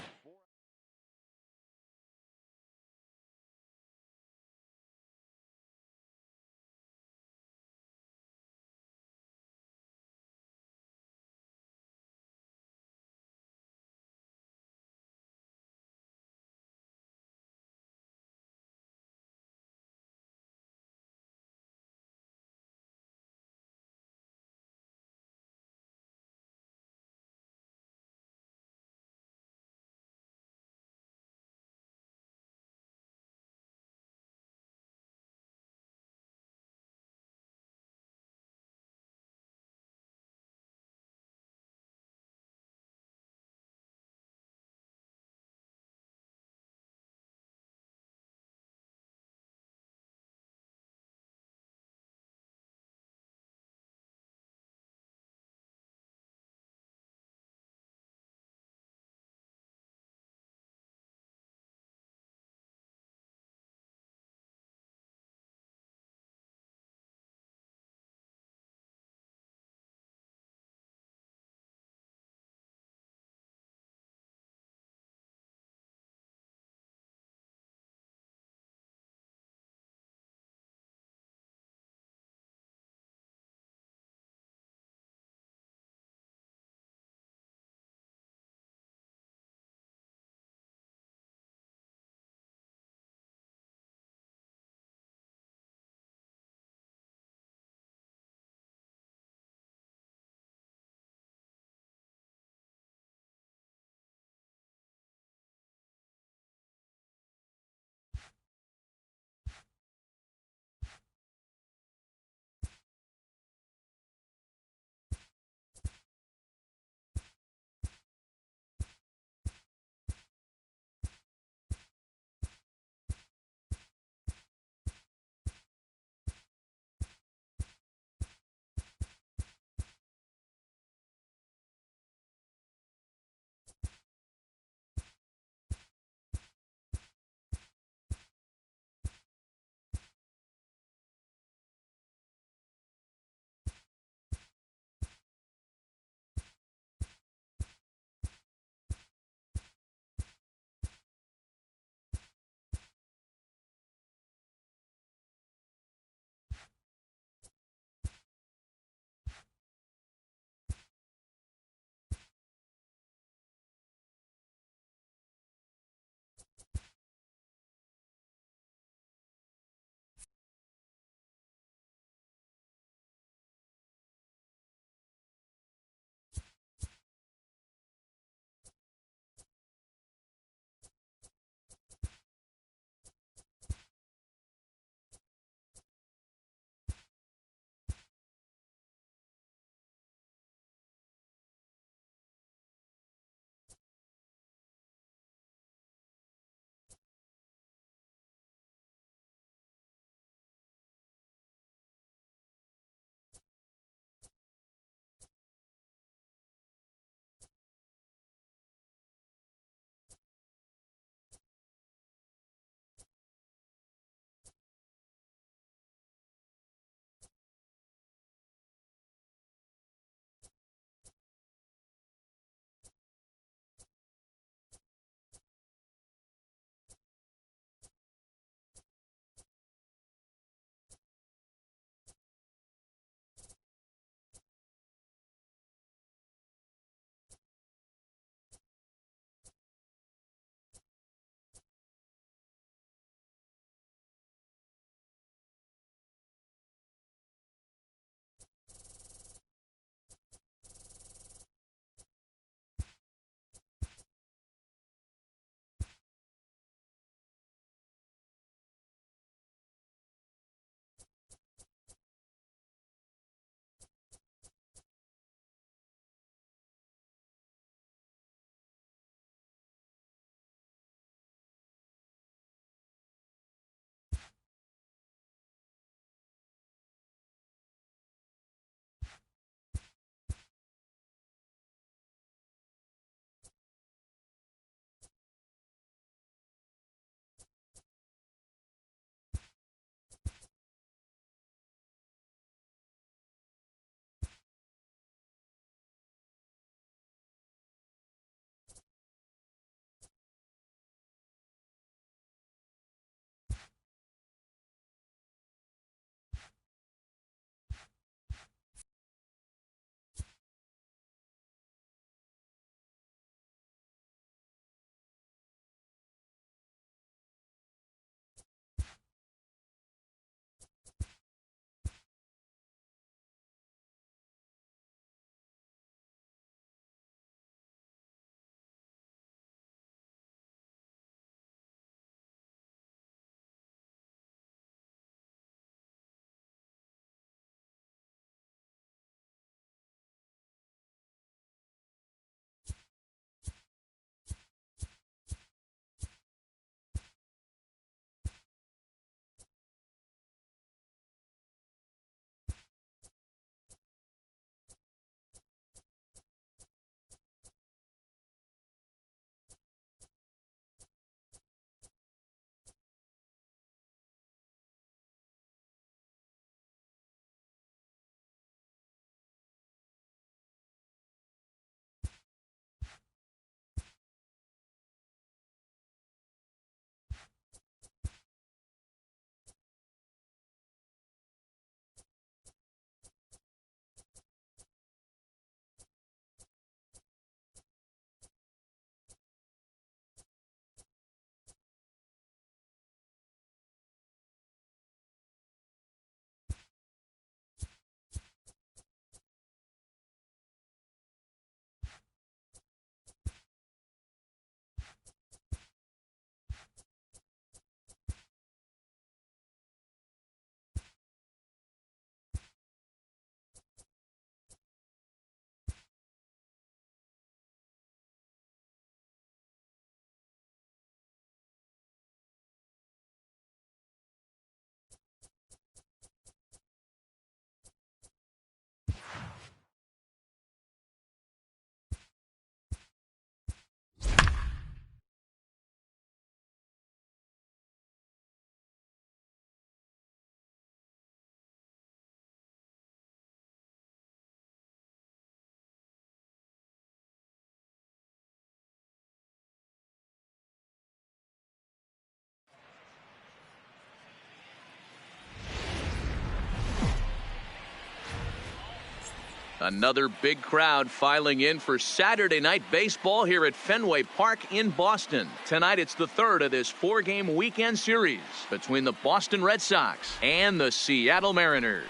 Another big crowd filing in for Saturday night baseball here at Fenway Park in Boston. Tonight it's the third of this 4-game weekend series between the Boston Red Sox and the Seattle Mariners.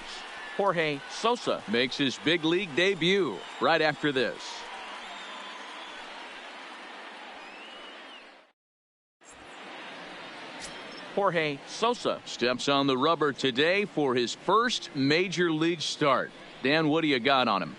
Jorge Sosa makes his big league debut right after this. Jorge Sosa steps on the rubber today for his first major league start. Dan, what do you got on him?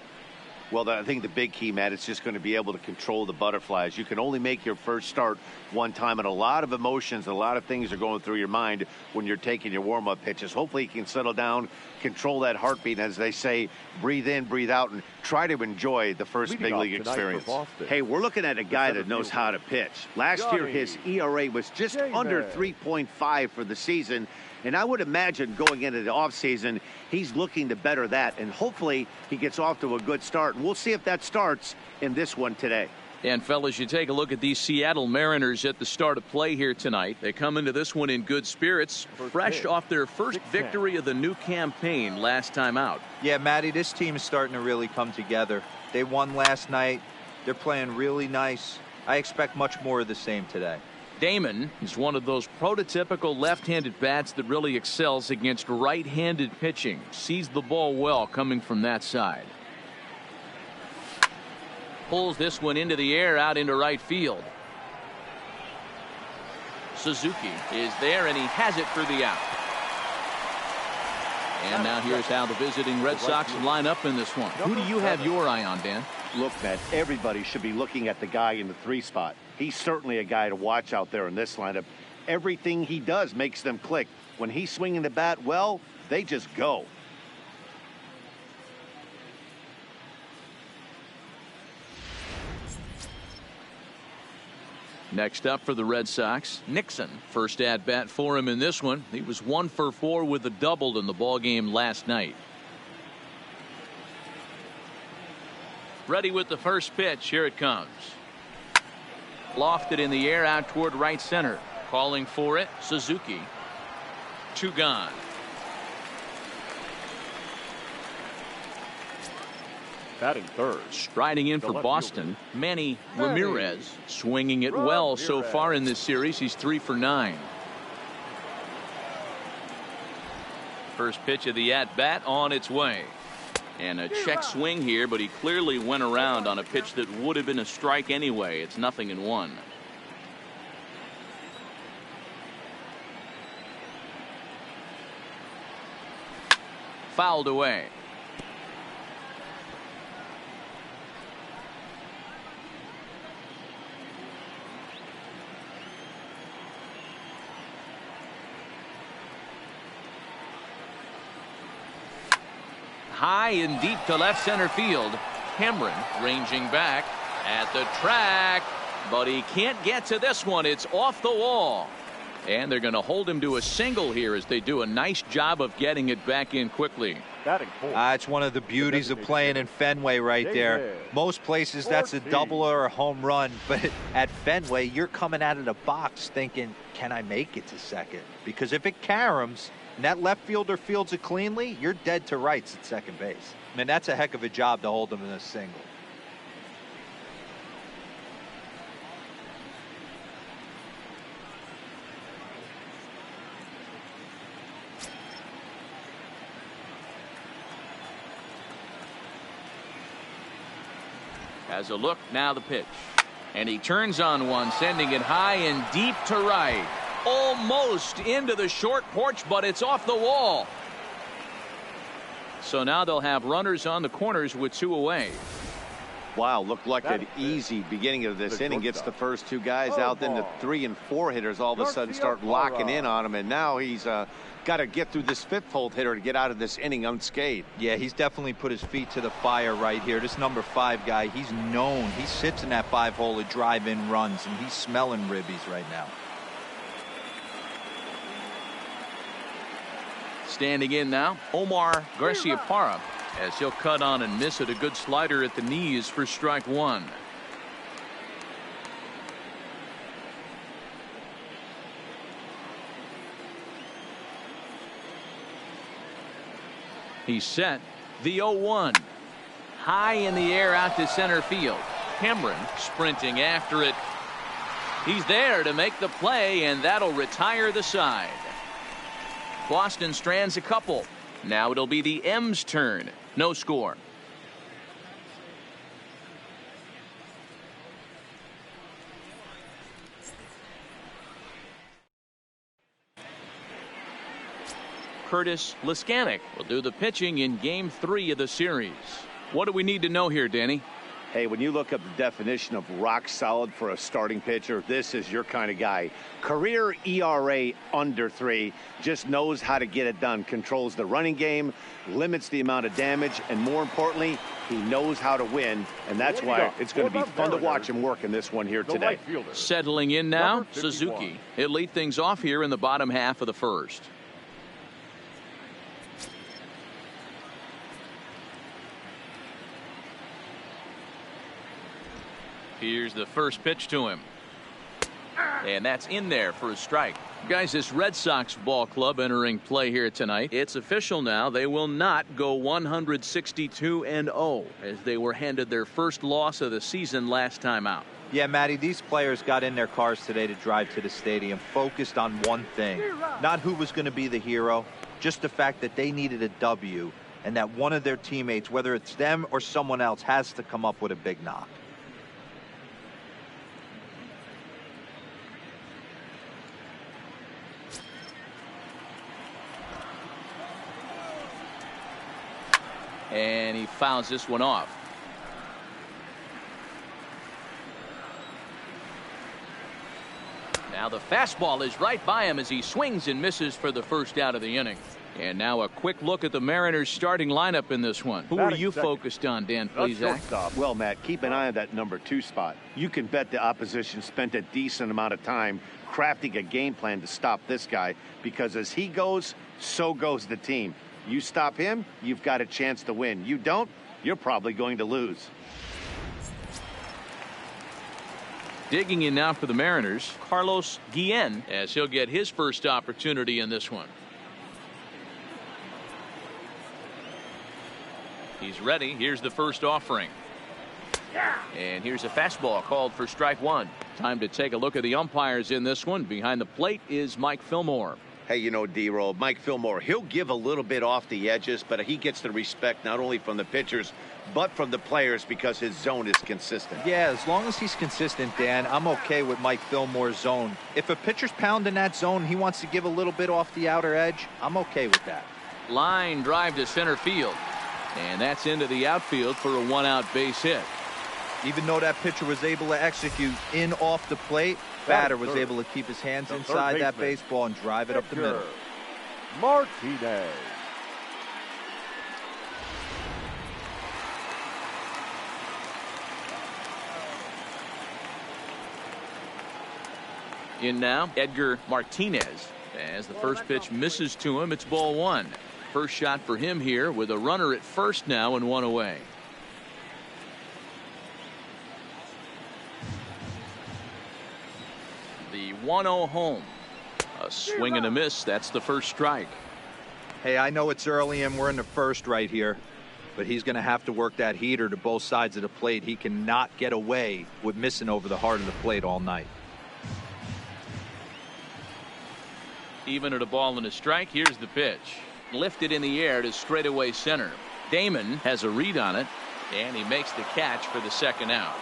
Well, I think the big key, Matt, is just going to be able to control the butterflies. You can only make your first start one time, and a lot of emotions, a lot of things are going through your mind when you're taking your warm-up pitches. Hopefully you can settle down, control that heartbeat, as they say, breathe in, breathe out, and try to enjoy the first big league experience. Hey, we're looking at a guy that knows how to pitch. Last year, his ERA was just under 3.5 for the season. And I would imagine going into the offseason, he's looking to better that. And hopefully he gets off to a good start. And we'll see if that starts in this one today. And, fellas, you take a look at these Seattle Mariners at the start of play here tonight. They come into this one in good spirits, fresh off their first victory of the new campaign last time out. Yeah, Matty, this team is starting to really come together. They won last night. They're playing really nice. I expect much more of the same today. Damon is one of those prototypical left-handed bats that really excels against right-handed pitching. Sees the ball well coming from that side. Pulls this one into the air out into right field. Suzuki is there, and he has it for the out. And now here's how the visiting Red Sox line up in this one. Who do you have your eye on, Dan? Look, Matt, everybody should be looking at the guy in the 3 spot. He's certainly a guy to watch out there in this lineup. Everything he does makes them click. When he's swinging the bat, well, they just go. Next up for the Red Sox, Nixon. First at bat for him in this one. He was 1 for 4 with a double in the ball game last night. Ready with the first pitch. Here it comes. Lofted in the air out toward right center. Calling for it, Suzuki. 2 gone. Batting third. Striding in for Boston, Manny Ramirez. Swinging it well so far in this series. He's 3 for 9. First pitch of the at-bat on its way. And a check swing here, but he clearly went around on a pitch that would have been a strike anyway. It's 0-1. Fouled away. High and deep to left center field. Cameron ranging back at the track, but he can't get to this one. It's off the wall. And they're going to hold him to a single here as they do a nice job of getting it back in quickly. It's one of the beauties of playing in Fenway right there. Most places that's a double or a home run, but at Fenway you're coming out of the box thinking, can I make it to second? Because if it caroms and that left fielder fields it cleanly, you're dead to rights at second base. I mean, that's a heck of a job to hold him in a single. Has a look, now the pitch. And he turns on one, sending it high and deep to right. Almost into the short porch, but it's off the wall. So now they'll have runners on the corners with 2 away. Wow, looked like an easy beginning of this inning. Gets the first 2 guys out, then the 3 and 4 hitters all of a sudden start locking in on him, and now he's got to get through this 5th hole hitter to get out of this inning unscathed. Yeah, he's definitely put his feet to the fire right here. This number 5 guy, he's known. He sits in that 5-hole to drive in runs, and he's smelling ribbies right now. Standing in now, Omar Garciaparra, as he'll cut on and miss it. A good slider at the knees for strike 1. He's set. The 0-1. high in the air out to center field. Cameron sprinting after it. He's there to make the play, and that'll retire the side. Boston strands a couple. Now it'll be the M's turn. No score. Curtis Liskanek will do the pitching in Game 3 of the series. What do we need to know here, Danny? Hey, when you look up the definition of rock solid for a starting pitcher, this is your kind of guy. Career ERA under 3, just knows how to get it done, controls the running game, limits the amount of damage, and more importantly, he knows how to win, and that's why it's going to be fun to watch him work in this one here today. Settling in now, Suzuki. He'll lead things off here in the bottom half of the first. Here's the first pitch to him. And that's in there for a strike. Guys, this Red Sox ball club entering play here tonight. It's official now. They will not go 162-0 as they were handed their first loss of the season last time out. Yeah, Matty, these players got in their cars today to drive to the stadium, focused on one thing. Not who was going to be the hero, just the fact that they needed a W and that one of their teammates, whether it's them or someone else, has to come up with a big knock. And he fouls this one off. Now the fastball is right by him as he swings and misses for the first out of the inning. And now a quick look at the Mariners starting lineup in this one. Who are you focused on, Dan Plesac? Well, Matt, keep an eye on that number 2 spot. You can bet the opposition spent a decent amount of time crafting a game plan to stop this guy, because as he goes, so goes the team. You stop him, you've got a chance to win. You don't, you're probably going to lose. Digging in now for the Mariners, Carlos Guillen, as he'll get his first opportunity in this one. He's ready. Here's the first offering. And here's a fastball called for strike 1. Time to take a look at the umpires in this one. Behind the plate is Mike Fillmore. Hey, you know, D-Roll, Mike Fillmore, he'll give a little bit off the edges, but he gets the respect not only from the pitchers, but from the players because his zone is consistent. Yeah, as long as he's consistent, Dan, I'm okay with Mike Fillmore's zone. If a pitcher's pounding that zone, he wants to give a little bit off the outer edge, I'm okay with that. Line drive to center field. And that's into the outfield for a 1-out base hit. Even though that pitcher was able to execute in off the plate, batter was able to keep his hands inside that baseball and drive it up the middle. Martinez. In now, Edgar Martinez. As the first pitch misses to him, it's ball 1. First shot for him here with a runner at first now and 1 away. The 1-0 home. A swing and a miss. That's the first strike. Hey, I know it's early and we're in the first right here, but he's going to have to work that heater to both sides of the plate. He cannot get away with missing over the heart of the plate all night. Even at a ball and a strike, here's the pitch. Lifted in the air to straightaway center. Damon has a read on it, and he makes the catch for the second out.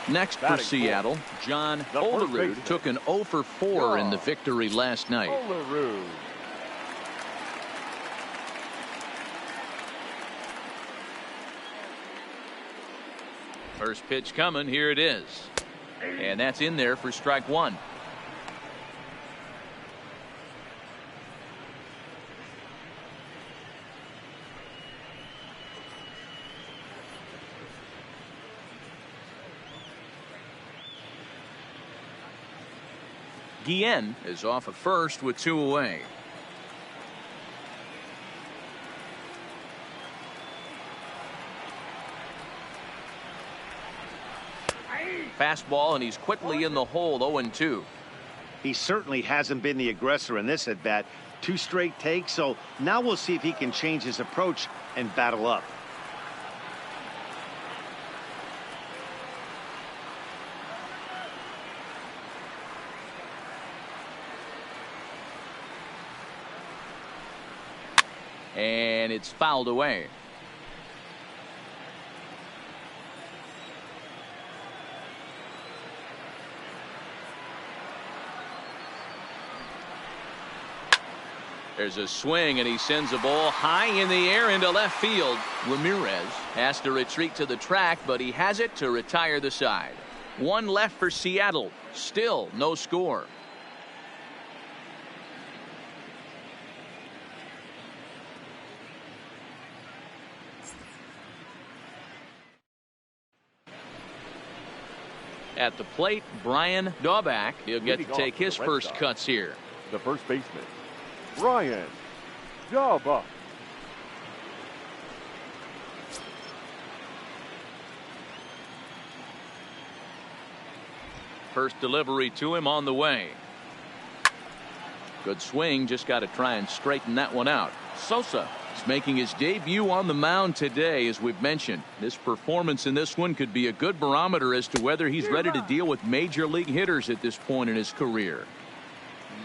Next for Seattle, John Olerud took an 0 for 4 in the victory last night. Olerud. First pitch coming. Here it is. And that's in there for strike 1. Guillen is off at first with 2 away. Fastball, and he's quickly in the hole. 0-2. He certainly hasn't been the aggressor in this at bat. 2 straight takes, so now we'll see if he can change his approach and battle up. And it's fouled away. There's a swing, and he sends a ball high in the air into left field. Ramirez has to retreat to the track, but he has it to retire the side. 1 left for Seattle. Still no score. At the plate, Brian Daubach. He'll get to take his first cuts here. The first baseman, Brian Daubach. First delivery to him on the way. Good swing, just got to try and straighten that one out. Sosa is making his debut on the mound today, as we've mentioned. This performance in this one could be a good barometer as to whether he's ready to deal with major league hitters at this point in his career.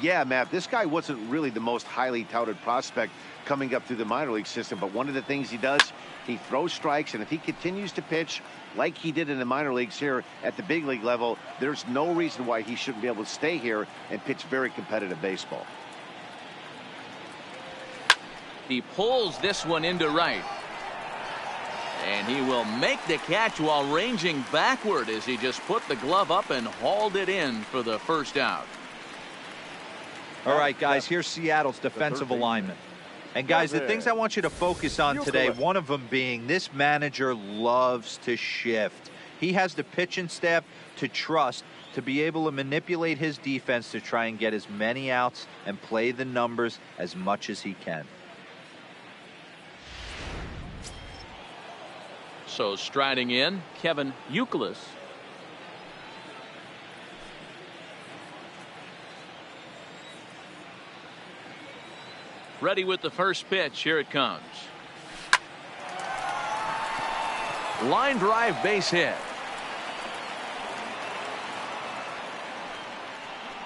Yeah, Matt, this guy wasn't really the most highly touted prospect coming up through the minor league system, but one of the things he does, he throws strikes, and if he continues to pitch like he did in the minor leagues here at the big league level, there's no reason why he shouldn't be able to stay here and pitch very competitive baseball. He pulls this one into right. And he will make the catch while ranging backward as he just put the glove up and hauled it in for the first out. All right, guys, here's Seattle's defensive alignment. And, guys, the things I want you to focus on today, one of them being this manager loves to shift. He has the pitching staff to trust to be able to manipulate his defense to try and get as many outs and play the numbers as much as he can. So striding in, Kevin Youkilis. Ready with the first pitch. Here it comes. Line drive, base hit.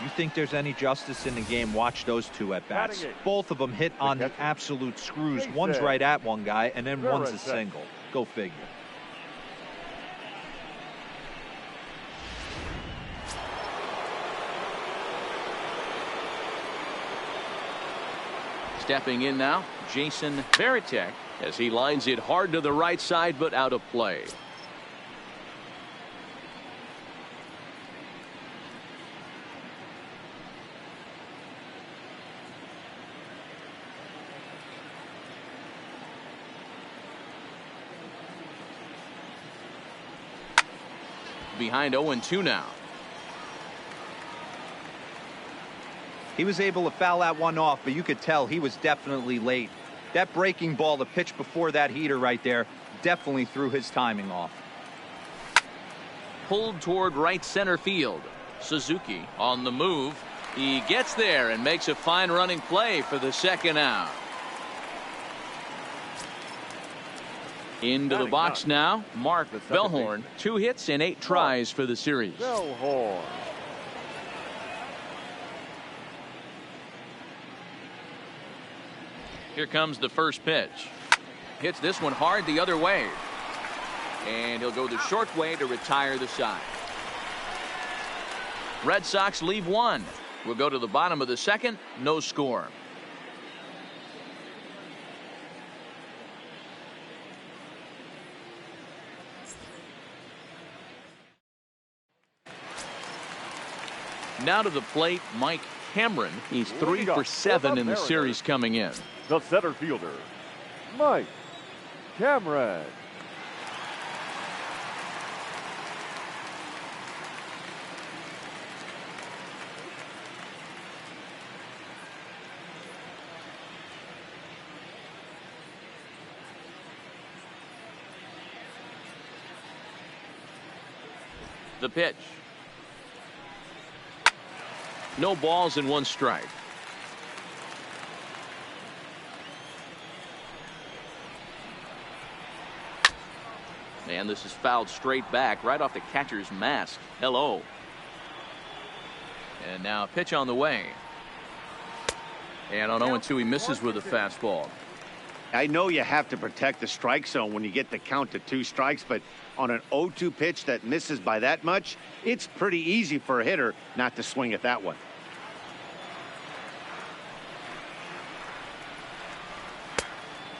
You think there's any justice in the game? Watch those 2 at bats. Both of them hit on the absolute screws. One's right at one guy, and then one's a single. Go figure. Stepping in now, Jason Varitek, as he lines it hard to the right side, but out of play. Behind 0-2 now. He was able to foul that one off, but you could tell he was definitely late. That breaking ball, the pitch before that heater right there, definitely threw his timing off. Pulled toward right center field. Suzuki on the move. He gets there and makes a fine running play for the second out. Into the box now, Mark Bellhorn. 2 hits and 8 tries for the series. Bellhorn. Here comes the first pitch. Hits this one hard the other way. And he'll go the short way to retire the side. Red Sox leave 1. We'll go to the bottom of the second. No score. Now to the plate, Mike Cameron. He's 3 for 7 in the series coming in. The center fielder, Mike Cameron. The pitch. No balls and 1 strike. And this is fouled straight back right off the catcher's mask. Hello. And now a pitch on the way. And on 0-2 he misses with a fastball. I know you have to protect the strike zone when you get the count to 2 strikes, but on an 0-2 pitch that misses by that much, it's pretty easy for a hitter not to swing at that one.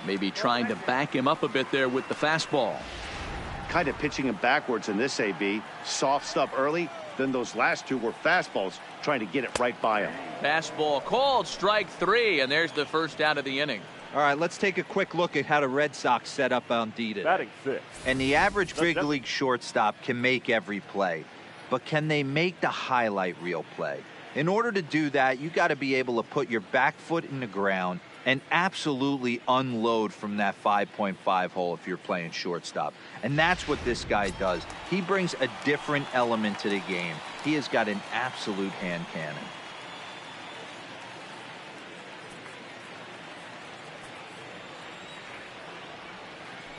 Maybe trying to back him up a bit there with the fastball. Kind of pitching him backwards in this AB. Soft stuff early, then those last 2 were fastballs trying to get it right by him. Fastball called, strike 3, and there's the first out of the inning. All right, let's take a quick look at how the Red Sox set up on D today. Batting 6. And the average big league shortstop can make every play, but can they make the highlight reel play? In order to do that, you got to be able to put your back foot in the ground and absolutely unload from that 5.5 hole if you're playing shortstop. And that's what this guy does. He brings a different element to the game. He has got an absolute hand cannon.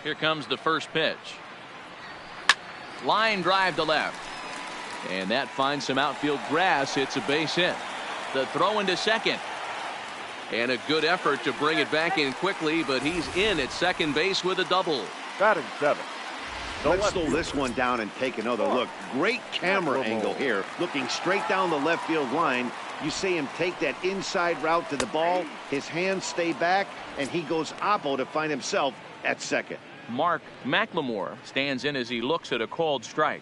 Here comes the first pitch. Line drive to left. And that finds some outfield grass. It's a base hit. The throw into second. And a good effort to bring it back in quickly, but he's in at second base with a double. Batting 7. Let's slow this one down and take another look. Great camera angle here. Looking straight down the left field line. You see him take that inside route to the ball. His hands stay back, and he goes oppo to find himself at second. Mark McLemore stands in as he looks at a called strike.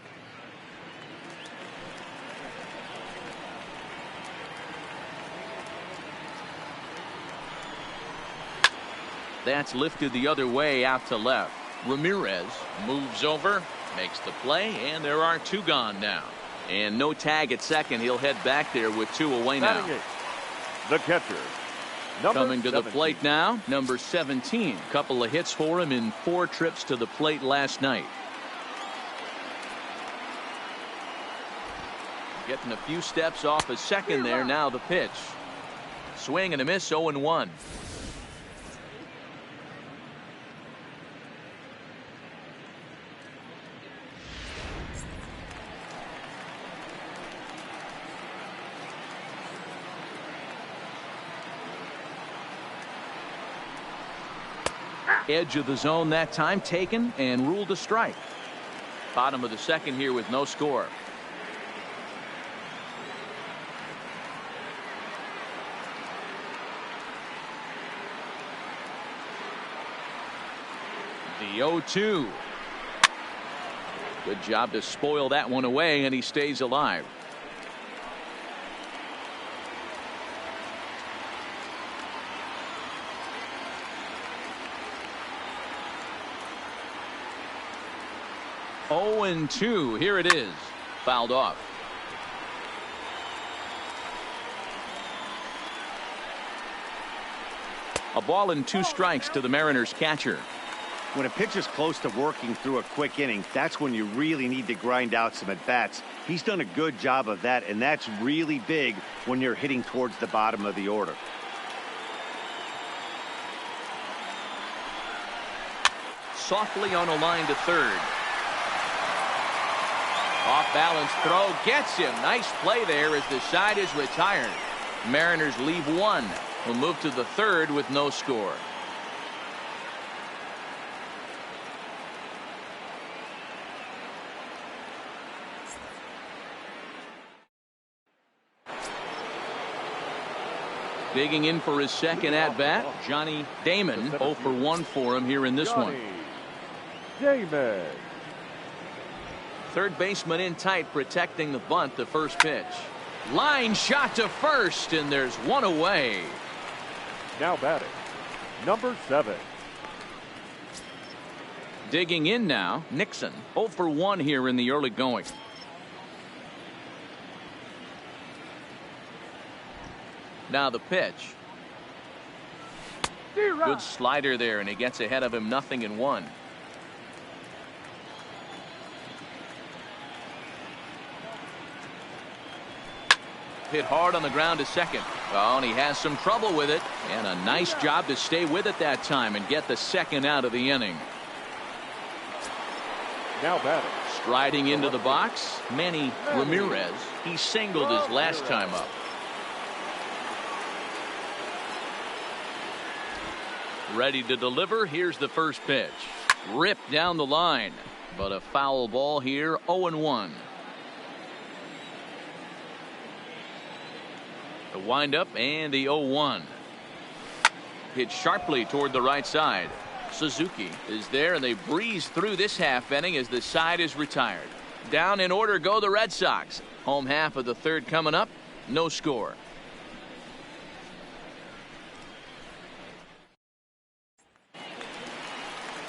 That's lifted the other way out to left. Ramirez moves over, makes the play, and there are 2 gone now. And no tag at second. He'll head back there with 2 away now. Batting 8. The catcher. Coming to the 17. plate now, number 17. Couple of hits for him in 4 trips to the plate last night. Getting a few steps off a second there. Now the pitch. Swing and a miss, 0-1. Edge of the zone that time taken and ruled a strike. Bottom of the second here with no score. The 0-2. Good job to spoil that one away, and he stays alive. Oh, and 2. Here it is. Fouled off. A ball and 2 strikes to the Mariners catcher. When a pitcher's close to working through a quick inning, that's when you really need to grind out some at-bats. He's done a good job of that, and that's really big when you're hitting towards the bottom of the order. Softly on a line to third. Off balance throw gets him. Nice play there as the side is retired. Mariners leave 1. Will move to the third with no score. Digging in for his second at bat, Johnny Damon. 0 for 1 for him here in this one. Damon. Third baseman in tight, protecting the bunt. The first pitch. Line shot to first, and there's 1 away. Now batting, number 7. Digging in now, Nixon. 0 for 1 here in the early going. Now the pitch. Good slider there, and he gets ahead of him. 0-1. hit hard on the ground to second. Oh, and he has some trouble with it. And a nice job to stay with it that time and get the second out of the inning. Now batting. Striding into the box, Manny Ramirez. He singled his last time up. Ready to deliver. Here's the first pitch. Ripped down the line, but a foul ball here. 0-1. The windup and the 0-1. Hit sharply toward the right side. Suzuki is there, and they breeze through this half inning as the side is retired. Down in order go the Red Sox. Home half of the third coming up. No score.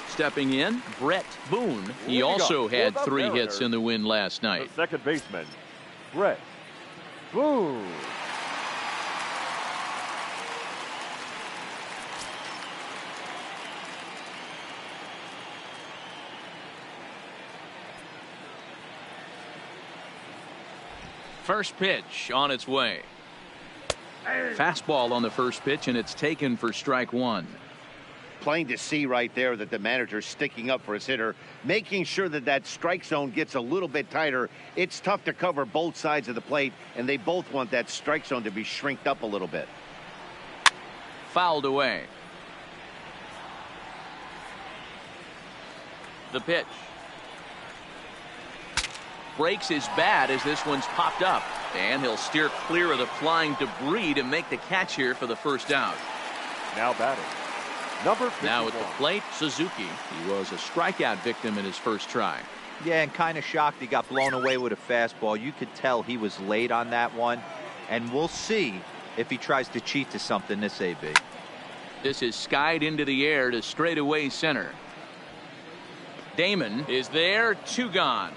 Stepping in, Brett Boone. He also had 3 hits in the win last night. The second baseman, Brett Boone. First pitch on its way. Fastball on the first pitch, and it's taken for strike 1. Plain to see right there that the manager's sticking up for his hitter, making sure that that strike zone gets a little bit tighter. It's tough to cover both sides of the plate, and they both want that strike zone to be shrinked up a little bit. Fouled away. The pitch. Breaks his bat as this one's popped up, and he'll steer clear of the flying debris to make the catch here for the first out. Now batting, number 51. Now at the plate, Suzuki. He was a strikeout victim in his first try. Yeah, and kind of shocked he got blown away with a fastball. You could tell he was late on that one, and we'll see if he tries to cheat to something this AB. This is skied into the air to straightaway center. Damon is there, 2 gone.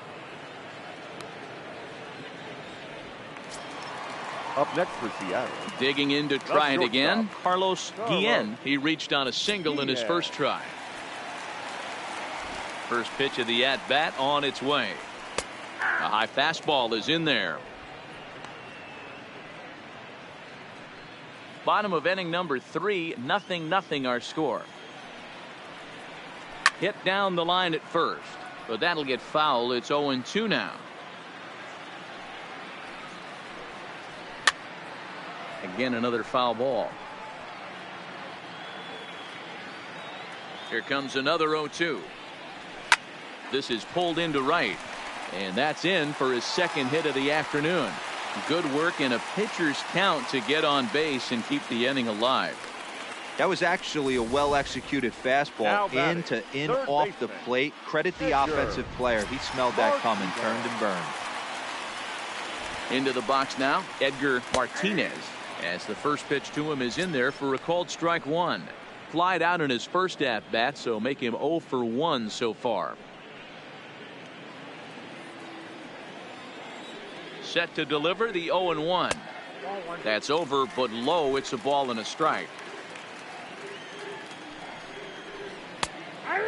Up next for Seattle. Digging in to try it again, shortstop, Carlos Guillen. He reached on a single in his first try. First pitch of the at-bat on its way. A high fastball is in there. Bottom of inning number 3, 0-0 our score. Hit down the line at first, but that'll get foul. It's 0-2 now. Again, another foul ball. Here comes another 0-2. This is pulled into right, and that's in for his second hit of the afternoon. Good work in a pitcher's count to get on base and keep the inning alive. That was actually a well-executed fastball in off the plate. Credit the offensive player. He smelled that coming, turned and burned. Into the box now, Edgar Martinez, as the first pitch to him is in there for a called strike 1. Flied out in his first at-bat, so make him 0 for 1 so far. Set to deliver the 0-1. That's over, but low. It's a ball and a strike.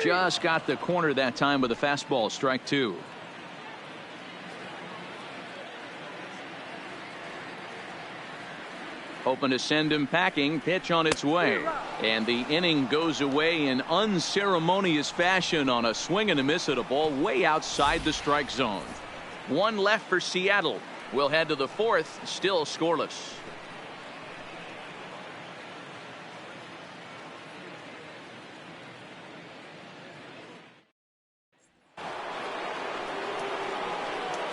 Just got the corner that time with a fastball, strike 2. Hoping to send him packing. Pitch on its way, and the inning goes away in unceremonious fashion on a swing and a miss at a ball way outside the strike zone. 1 left for Seattle. We'll head to the 4th, still scoreless.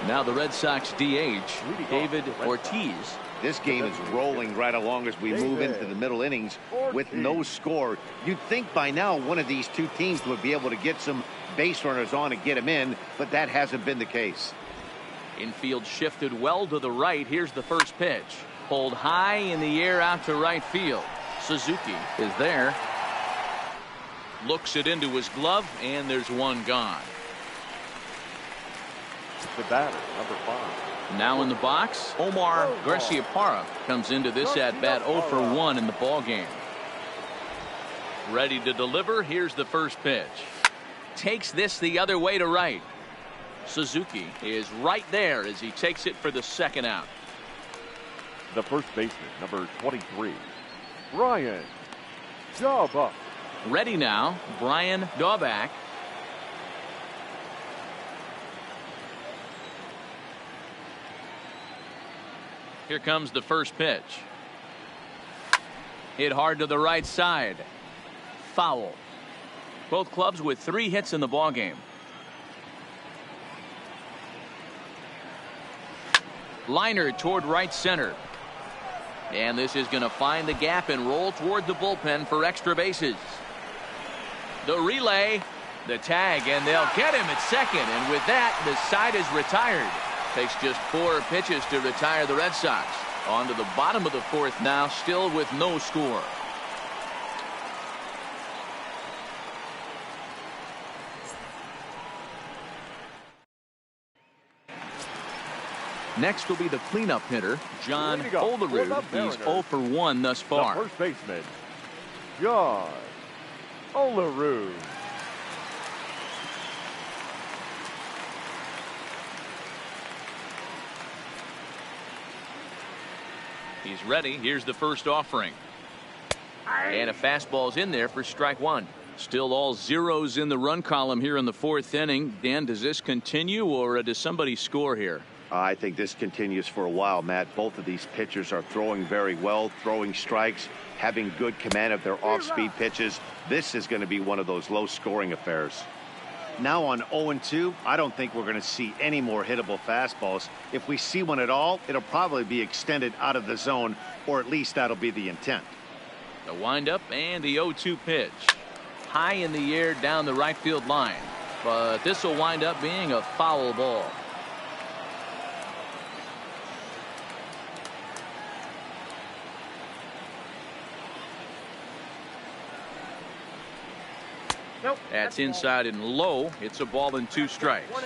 Now the Red Sox DH, David Ortiz. This game is rolling right along as we move into the middle innings with no score. You'd think by now one of these two teams would be able to get some base runners on and get them in, but that hasn't been the case. Infield shifted well to the right. Here's the first pitch. Pulled high in the air out to right field. Suzuki is there. Looks it into his glove, and there's 1 gone. The batter, number 5. Now in the box, Omar Garciaparra comes into this at-bat 0 for 1 in the ballgame. Ready to deliver. Here's the first pitch. Takes this the other way to right. Suzuki is right there as he takes it for the second out. the first baseman, number 23, Brian BUBBA. Ready now, Brian BUBBA. Here comes the first pitch. Hit hard to the right side. Foul. Both clubs with 3 hits in the ballgame. Liner toward right center. And this is going to find the gap and roll toward the bullpen for extra bases. The relay, the tag, and they'll get him at second. And with that, the side is retired. Takes just 4 pitches to retire the Red Sox. On to the bottom of the 4th now, still with no score. Next will be the cleanup hitter, John Olerud. He's 0 for 1 thus far. The first baseman, John Olerud. He's ready. Here's the first offering. And a fastball's in there for strike 1. Still all zeros in the run column here in the 4th inning. Dan, does this continue, or does somebody score here? I think this continues for a while, Matt. Both of these pitchers are throwing very well, throwing strikes, having good command of their off-speed pitches. This is going to be one of those low-scoring affairs. Now on 0-2, I don't think we're going to see any more hittable fastballs. If we see one at all, it'll probably be extended out of the zone, or at least that'll be the intent. The windup and the 0-2 pitch. High in the air down the right field line. But this will wind up being a foul ball. Nope, that's inside and low. It's a ball and 2 strikes. 1-2.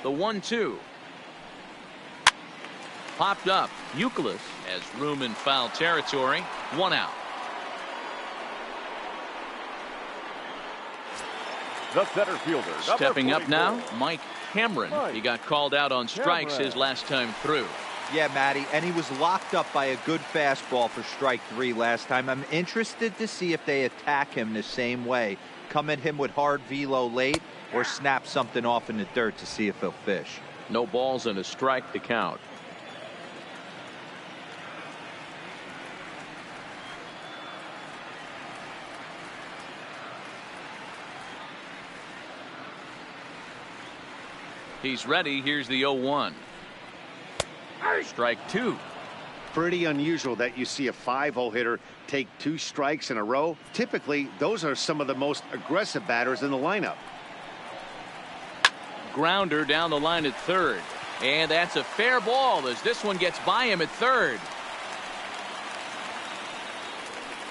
The 1-2. Popped up. Youkilis has room in foul territory. 1 out. The center fielder, Stepping up 44. now, Mike Cameron. He got called out on strikes Cameron. his last time through. Yeah, Matty, and he was locked up by a good fastball for strike 3 last time. I'm interested to see if they attack him the same way. Come at him with hard velo late, or snap something off in the dirt to see if he'll fish. No balls and a strike to count. He's ready. Here's the 0-1. Strike 2. Pretty unusual that you see a 5-0 hitter take 2 strikes in a row. Typically, those are some of the most aggressive batters in the lineup. Grounder down the line at third. And that's a fair ball as this one gets by him at third.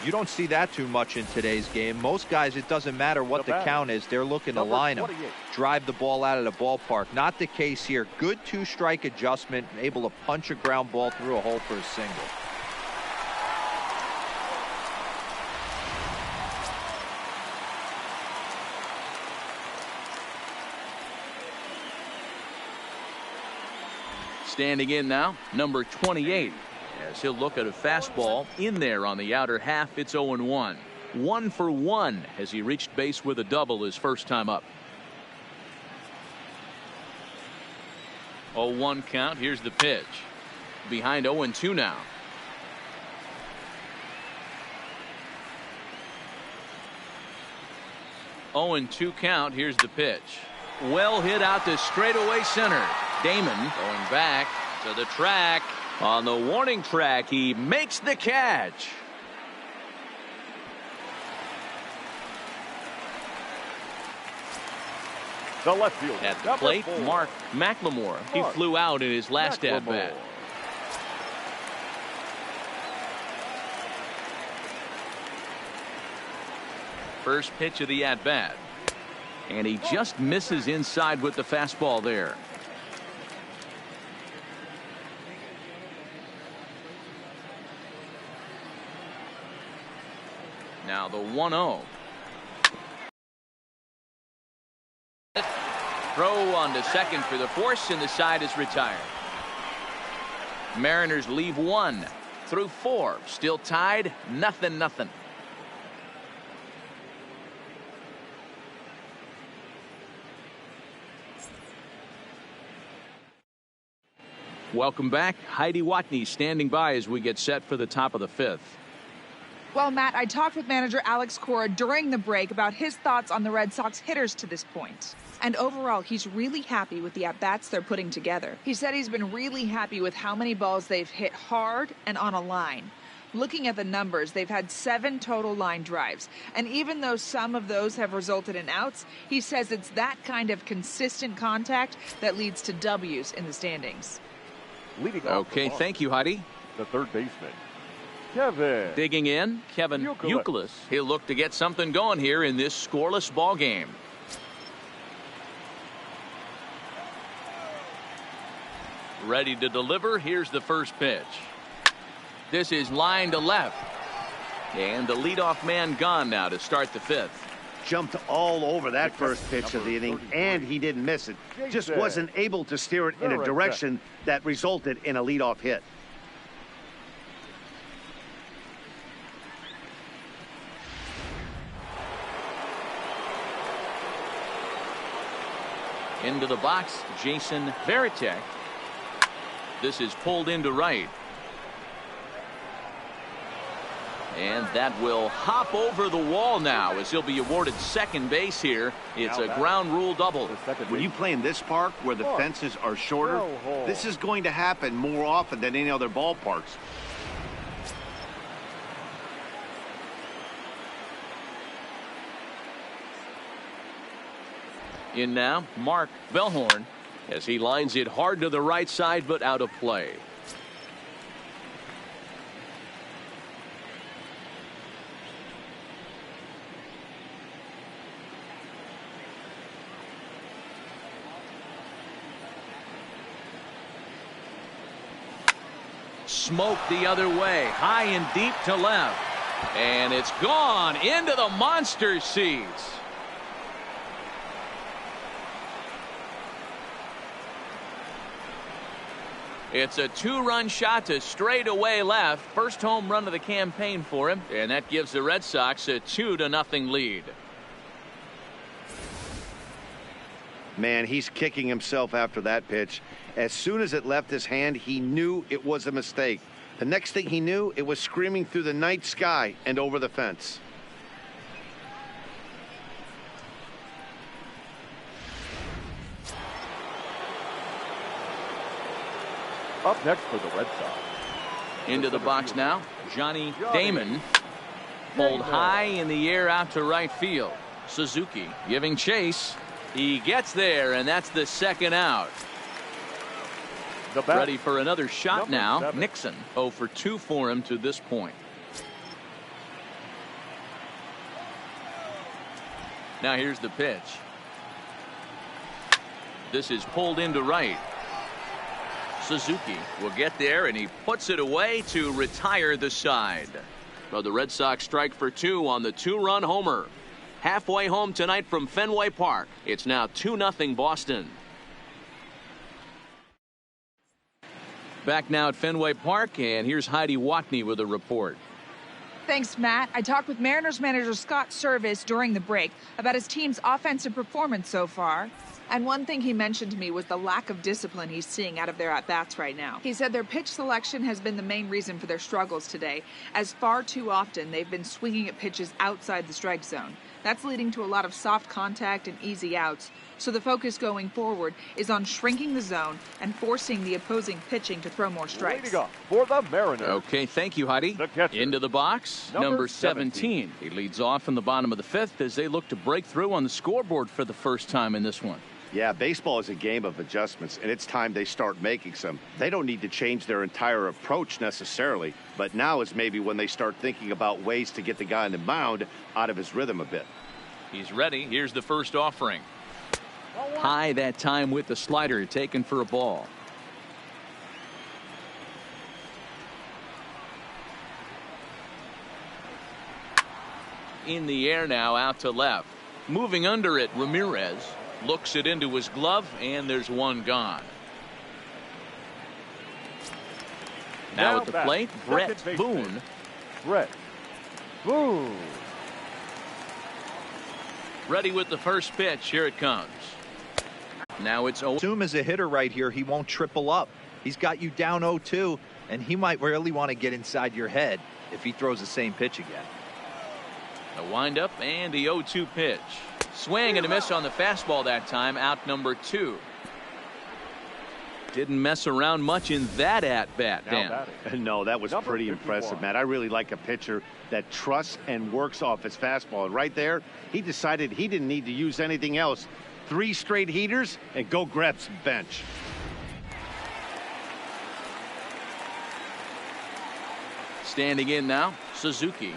You don't see that too much in today's game. Most guys, it doesn't matter what the count is. They're looking to line him, drive the ball out of the ballpark. Not the case here. Good 2-strike adjustment, able to punch a ground ball through a hole for a single. Standing in now, number 28. As he'll look at a fastball in there on the outer half. It's 0-1. 1 for 1 as he reached base with a double his first time up. 0-1 count. Here's the pitch. Behind 0-2 now. Oh, and 2 count. Here's the pitch. Well hit out to straightaway center. Damon going back to the track. On the warning track, he makes the catch. The left fielder. At the plate, 4. Mark McLemore. He flew out in his last at-bat. First pitch of the at-bat. And he just misses inside with the fastball there. Now the 1-0. Throw on to second for the force, and the side is retired. Mariners leave 1 through 4. Still tied, 0-0. Welcome back. Heidi Watney standing by as we get set for the top of the 5th. Well, Matt, I talked with manager Alex Cora during the break about his thoughts on the Red Sox hitters to this point. And overall, he's really happy with the at-bats they're putting together. He said he's been really happy with how many balls they've hit hard and on a line. Looking at the numbers, they've had 7 total line drives. And even though some of those have resulted in outs, he says it's that kind of consistent contact that leads to W's in the standings. Okay, thank you, Heidi. The third baseman, Kevin. Digging in, Kevin Youkilis. He'll look to get something going here in this scoreless ball game. Ready to deliver. Here's the first pitch. This is line to left. And the leadoff man gone now to start the 5th. Jumped all over that first pitch of the inning, and he didn't miss it. Just wasn't able to steer it in a direction that resulted in a leadoff hit. Into the box, Jason Varitek. This is pulled into right. And that will hop over the wall now as he'll be awarded second base here. It's a ground rule double. When you play in this park where the fences are shorter, this is going to happen more often than any other ballparks. In now, Mark Bellhorn as he lines it hard to the right side, but out of play. Smoke the other way, high and deep to left, and it's gone into the monster seats. It's a 2-run shot to straightaway left. First home run of the campaign for him, and that gives the Red Sox a 2-0 lead. Man, he's kicking himself after that pitch. As soon as it left his hand, he knew it was a mistake. The next thing he knew, it was screaming through the night sky and over the fence. Up next for the Red Sox. Into the box now, Johnny Damon. Pulled high in the air out to right field. Suzuki giving chase. He gets there, and that's the second out. Ready for another shot now. 7. Nixon 0 for 2 for him to this point. Now here's the pitch. This is pulled into right. Suzuki will get there, and he puts it away to retire the side. So the Red Sox strike for 2 on the 2-run homer. Halfway home tonight from Fenway Park. It's now 2-0 Boston. Back now at Fenway Park, and here's Heidi Watney with a report. Thanks, Matt. I talked with Mariners manager Scott Service during the break about his team's offensive performance so far. And one thing he mentioned to me was the lack of discipline he's seeing out of their at-bats right now. He said their pitch selection has been the main reason for their struggles today, as far too often they've been swinging at pitches outside the strike zone. That's leading to a lot of soft contact and easy outs. So the focus going forward is on shrinking the zone and forcing the opposing pitching to throw more strikes. Leading up for the Mariners. Okay, thank you, Heidi. Into the box, number 17. He leads off in the bottom of the 5th as they look to break through on the scoreboard for the first time in this one. Yeah, baseball is a game of adjustments, and it's time they start making some. They don't need to change their entire approach necessarily, but now is maybe when they start thinking about ways to get the guy on the mound out of his rhythm a bit. He's ready. Here's the first offering. High that time with the slider, taken for a ball. In the air now, out to left. Moving under it, Ramirez. Looks it into his glove, and there's one gone. Now at the plate, Brett Boone. Brett Boone. Ready with the first pitch. Here it comes. Now it's 0. Assume as a hitter right here, he won't triple up. He's got you down 0-2, and he might really want to get inside your head if he throws the same pitch again. The windup and the 0-2 pitch. Swing and a miss on the fastball that time. Out number 2. Didn't mess around much in that at-bat, Dan. No, that was pretty impressive, Matt. I really like a pitcher that trusts and works off his fastball. And right there, he decided he didn't need to use anything else. 3 straight heaters and go grab some bench. Standing in now, Suzuki,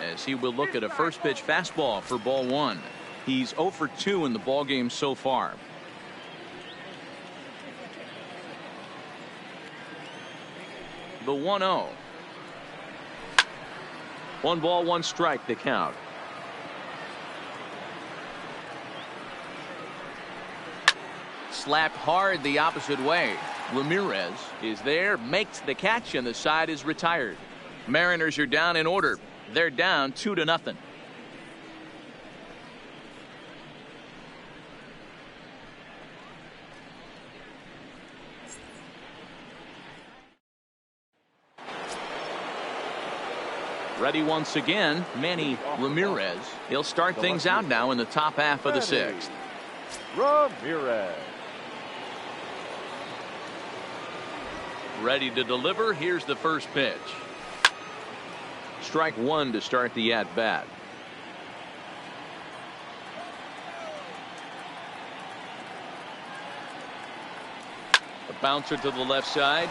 as he will look at a first pitch fastball for ball 1. He's 0 for 2 in the ball game so far. The 1-0. 1 ball, 1 strike, the count. Slapped hard the opposite way. Ramirez is there, makes the catch, and the side is retired. Mariners are down in order. They're down 2-0. Ready once again, Manny Ramirez. He'll start things out now in the top half of the 6th. Ramirez. Ready to deliver. Here's the first pitch. Strike 1 to start the at-bat. The bouncer to the left side.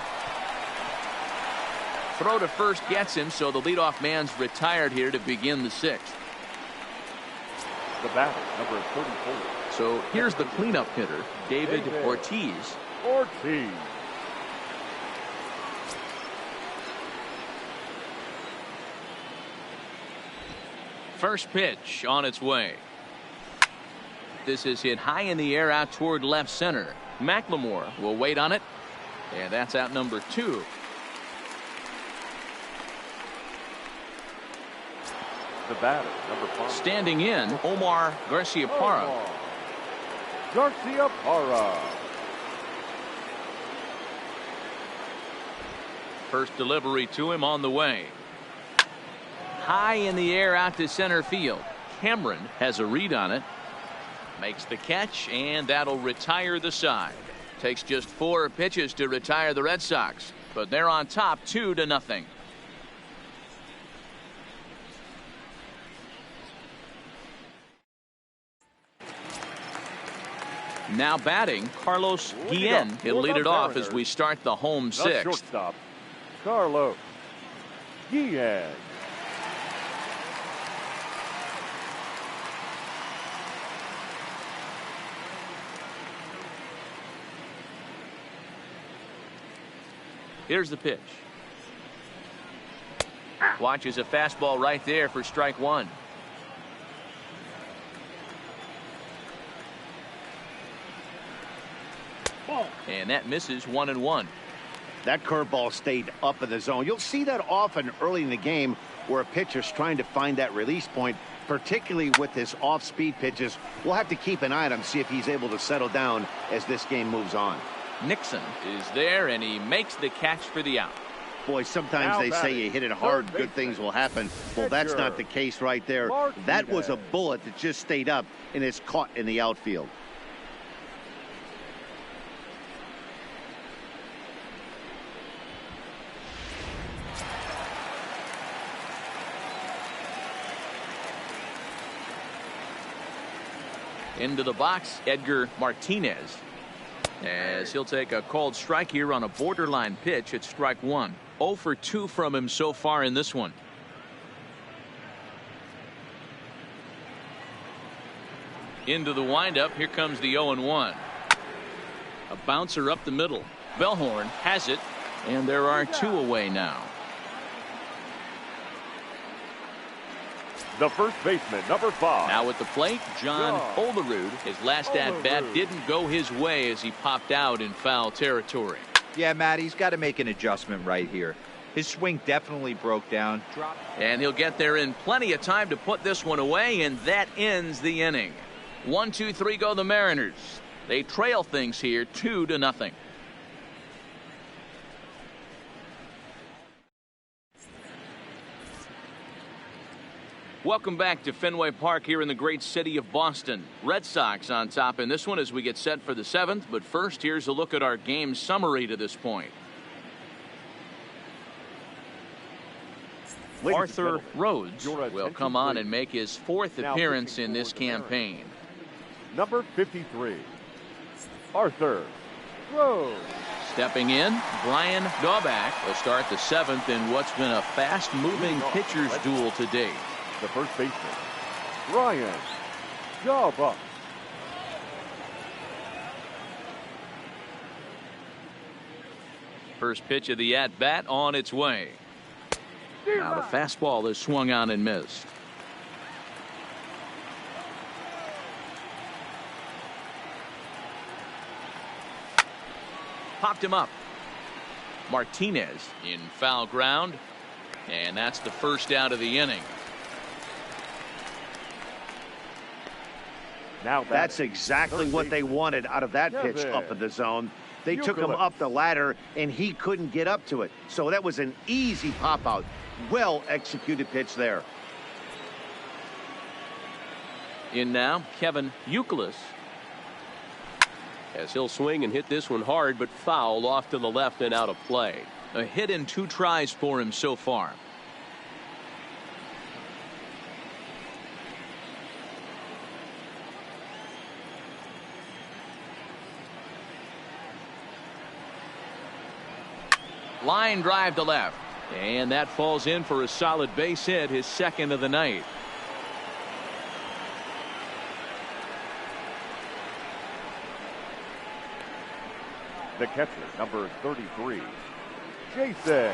Throw to first gets him, so the leadoff man's retired here to begin the 6th. The batter, number 34. So here's the cleanup hitter, David Ortiz. Ortiz. First pitch on its way. This is hit high in the air out toward left center. McLemore will wait on it, and that's out number 2. The batter, number 5. Standing in, Omar Garciaparra. Garciaparra. First delivery to him on the way. High in the air out to center field. Cameron has a read on it. Makes the catch, and that'll retire the side. Takes just 4 pitches to retire the Red Sox, but they're on top 2-0. Now batting, Carlos Guillen. He'll lead it off as we start the home 6th. Shortstop, Carlos Guillen. Here's the pitch. Watches a fastball right there for strike 1. And that misses 1-1. That curveball stayed up in the zone. You'll see that often early in the game where a pitcher's trying to find that release point, particularly with his off-speed pitches. We'll have to keep an eye on him, see if he's able to settle down as this game moves on. Nixon is there, and he makes the catch for the out. Boy, sometimes they say you hit it hard, good things will happen. Well, that's not the case right there. That was a bullet that just stayed up and is caught in the outfield. Into the box, Edgar Martinez, as he'll take a called strike here on a borderline pitch at strike 1. 0 for 2 from him so far in this one. Into the windup. Here comes the 0-1. A bouncer up the middle. Bellhorn has it, and there are 2 away now. The first baseman, number 5. Now at the plate, John Olerud. His last at-bat didn't go his way as he popped out in foul territory. Yeah, Matt, he's got to make an adjustment right here. His swing definitely broke down. And he'll get there in plenty of time to put this one away, and that ends the inning. 1, 2, 3 go the Mariners. They trail things here 2-0. Welcome back to Fenway Park here in the great city of Boston. Red Sox on top in this one as we get set for the 7th. But first, here's a look at our game summary to this point. Arthur Rhodes will come on and make his 4th appearance in this campaign. Number 53, Arthur Rhodes. Stepping in, Brian Daubach will start the 7th in what's been a fast-moving pitcher's duel to date. The first baseman, Brian Daubach. First pitch of the at-bat on its way. Now the fastball is swung on and missed. Popped him up. Martinez in foul ground, and that's the first out of the inning. Now that's exactly what they wanted out of that pitch up in the zone. They took him up the ladder, and he couldn't get up to it. So that was an easy pop-out. Well-executed pitch there. In now, Kevin Youkilis. As he'll swing and hit this one hard, but foul off to the left and out of play. A hit in 2 tries for him so far. Line drive to left, and that falls in for a solid base hit, his 2nd of the night. the catcher, number 33, Jason.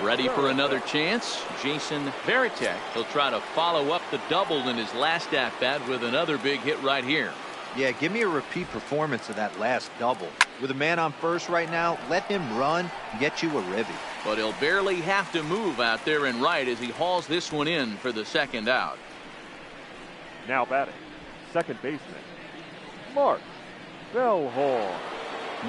Ready for another chance. Jason Varitek. He'll try to follow up the double in his last at-bat with another big hit right here. Yeah, give me a repeat performance of that last double. With a man on first right now, let him run and get you a ribby. But he'll barely have to move out there in right as he hauls this one in for the 2nd out. Now batting, second baseman, Mark Bellhorn.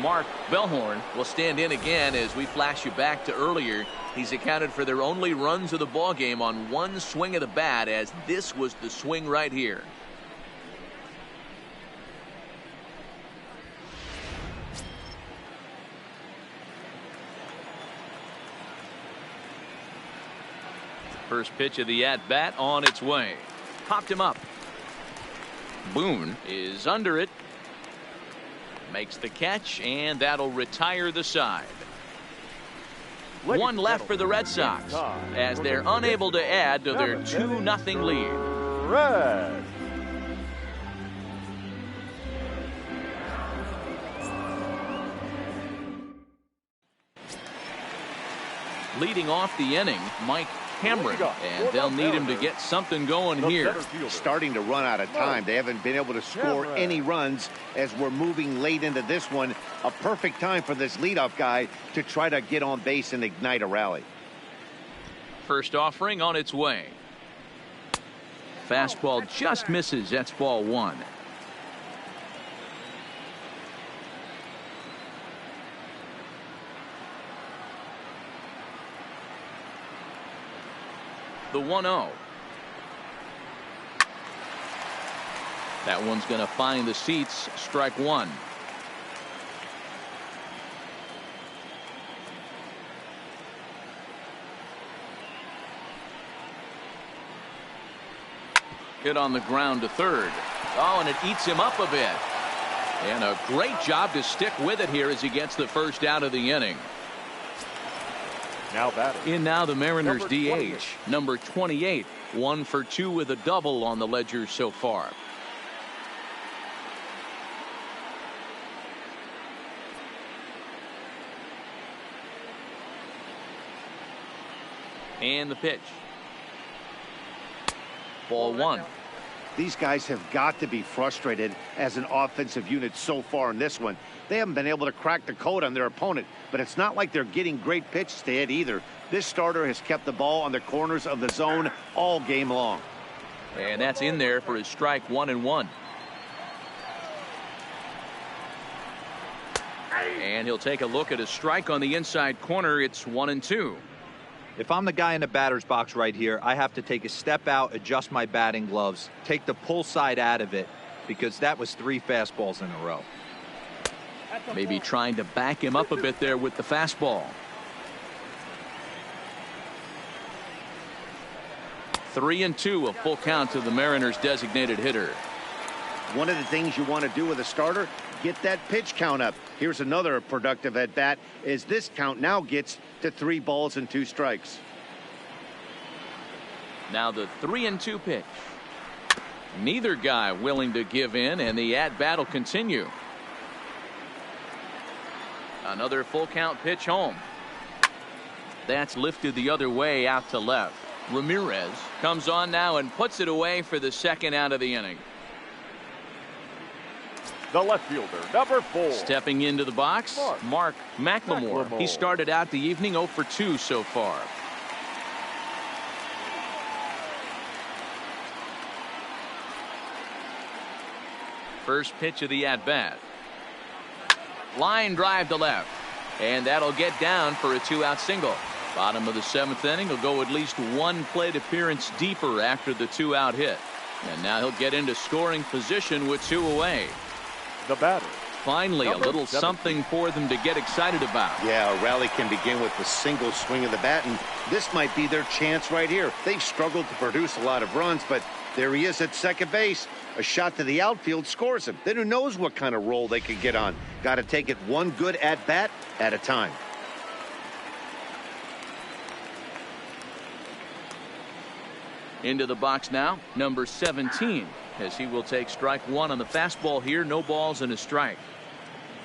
Mark Bellhorn will stand in again as we flash you back to earlier. He's accounted for their only runs of the ball game on one swing of the bat, as this was the swing right here. First pitch of the at-bat on its way. Popped him up. Boone is under it. Makes the catch, and that'll retire the side. One left for the Red Sox as they're unable to add to their 2-0 lead. Red. Leading off the inning, Mike Cameron, and they'll need him to get something going here. Starting to run out of time. They haven't been able to score any runs as we're moving late into this one. A perfect time for this leadoff guy to try to get on base and ignite a rally. First offering on its way. Fastball just misses. That's ball 1. The 1-0. That one's going to find the seats. Strike 1. Hit on the ground to third. Oh, and it eats him up a bit. And a great job to stick with it here as he gets the first out of the inning. Now batting. In now the Mariners DH, number 28, 1 for 2 with a double on the ledger so far. And the pitch. Ball one. These guys have got to be frustrated as an offensive unit so far in this one. They haven't been able to crack the code on their opponent, but it's not like they're getting great pitches to hit either. This starter has kept the ball on the corners of the zone all game long. And that's in there for his strike 1-1. And he'll take a look at a strike on the inside corner. It's 1-2. If I'm the guy in the batter's box right here, I have to take a step out, adjust my batting gloves, take the pull side out of it, because that was 3 fastballs in a row. Maybe trying to back him up a bit there with the fastball. 3-2, a full count to the Mariners' designated hitter. One of the things you want to do with a starter, get that pitch count up. Here's another productive at bat as this count now gets to 3 balls and 2 strikes. Now the 3-2 pitch. Neither guy willing to give in, and the at bat will continue. Another full count pitch home. That's lifted the other way out to left. Ramirez comes on now and puts it away for the second out of the inning. The left fielder, number 4. Stepping into the box, Mark McLemore. He started out the evening 0 for 2 so far. First pitch of the at-bat. Line drive to left. And that'll get down for a 2-out single. Bottom of the 7th inning. He'll go at least 1 plate appearance deeper after the 2-out hit. And now he'll get into scoring position with 2 away. The batter. Finally, a little something for them to get excited about. Yeah, a rally can begin with the single swing of the bat, and this might be their chance right here. They've struggled to produce a lot of runs, but there he is at second base. A shot to the outfield scores him. Then who knows what kind of roll they could get on. Got to take it one good at bat at a time. Into the box now, number 17, as he will take strike 1 on the fastball here. No balls and a strike.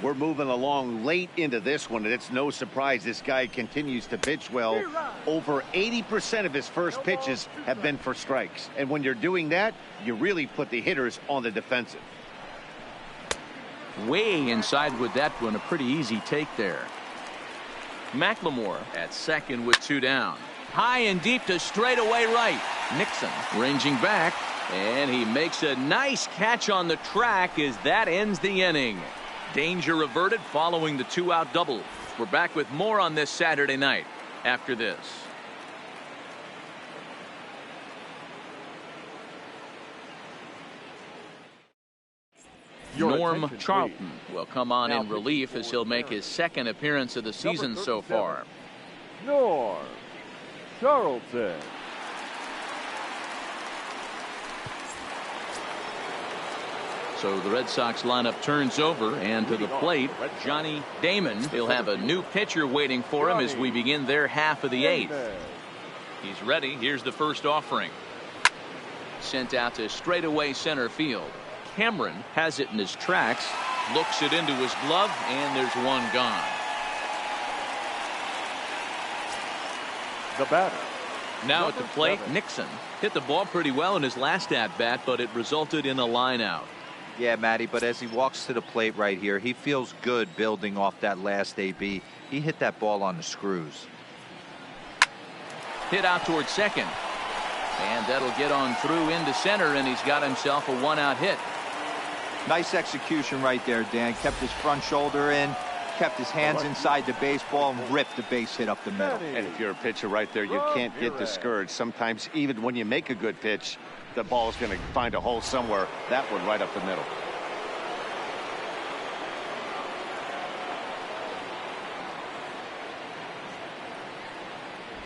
We're moving along late into this one, and it's no surprise this guy continues to pitch well. Over 80% of his first pitches have been for strikes. And when you're doing that, you really put the hitters on the defensive. Way inside with that one. A pretty easy take there. McLemore at second with 2 down. High and deep to straightaway right. Nixon ranging back, and he makes a nice catch on the track as that ends the inning. Danger averted following the 2-out double. We're back with more on this Saturday night after this. Norm Charlton will come on in relief as he'll make his 2nd appearance of the season so far. Norm Charlton. So the Red Sox lineup turns over, and to the plate, Johnny Damon. He'll have a new pitcher waiting for him as we begin their half of the 8th. He's ready. Here's the first offering. Sent out to straightaway center field. Cameron has it in his tracks, looks it into his glove, and there's one gone. The batter. Now at the plate, Nixon hit the ball pretty well in his last at-bat, but it resulted in a line out. Yeah, Matty, but as he walks to the plate right here, he feels good building off that last AB. He hit that ball on the screws. Hit out towards second. And that'll get on through into center, and he's got himself a 1-out hit. Nice execution right there, Dan. Kept his front shoulder in, kept his hands inside the baseball, and ripped the base hit up the middle. And if you're a pitcher right there, you can't get discouraged. Sometimes even when you make a good pitch, the ball is going to find a hole somewhere. That one right up the middle.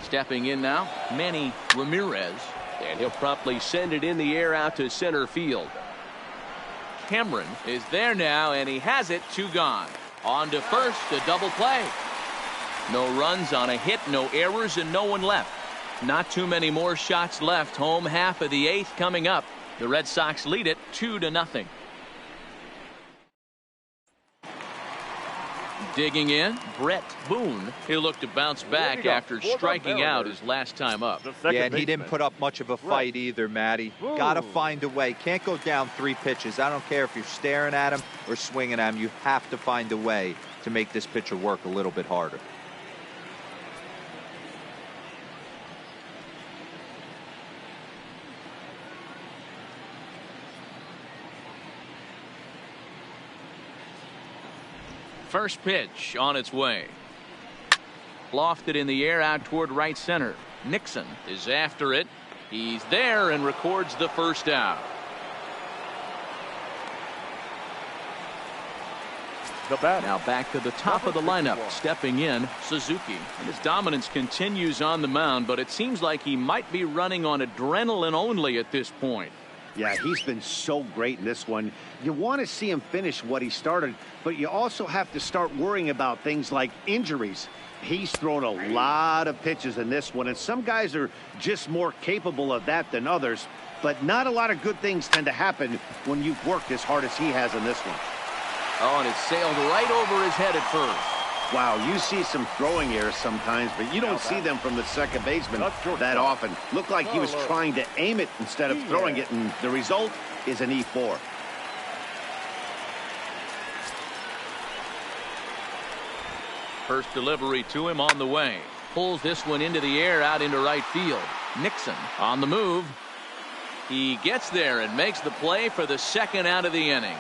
Stepping in now, Manny Ramirez, and he'll promptly send it in the air out to center field. Cameron is there now, and he has it. 2 gone. On to first, a double play. No runs on a hit, no errors, and no one left. Not too many more shots left. Home half of the 8th coming up. The Red Sox lead it 2-0. Digging in, Brett Boone. He'll look to bounce back after striking out his last time up. Yeah, and he didn't put up much of a fight either, Matty. Got to find a way. Can't go down 3 pitches. I don't care if you're staring at him or swinging at him. You have to find a way to make this pitcher work a little bit harder. First pitch on its way. Lofted in the air out toward right center. Nixon is after it. He's there and records the first out. Now back to the top of the lineup. Stepping in, Suzuki. And his dominance continues on the mound, but it seems like he might be running on adrenaline only at this point. Yeah, he's been so great in this one. You want to see him finish what he started, but you also have to start worrying about things like injuries. He's thrown a lot of pitches in this one, and some guys are just more capable of that than others, but not a lot of good things tend to happen when you've worked as hard as he has in this one. Oh, and it sailed right over his head at first. Wow, you see some throwing errors sometimes, but you don't see them from the second baseman that often. Looked like he was trying to aim it instead of throwing it, and the result is an E4. First delivery to him on the way. Pulls this one into the air out into right field. Nixon on the move. He gets there and makes the play for the second out of the inning.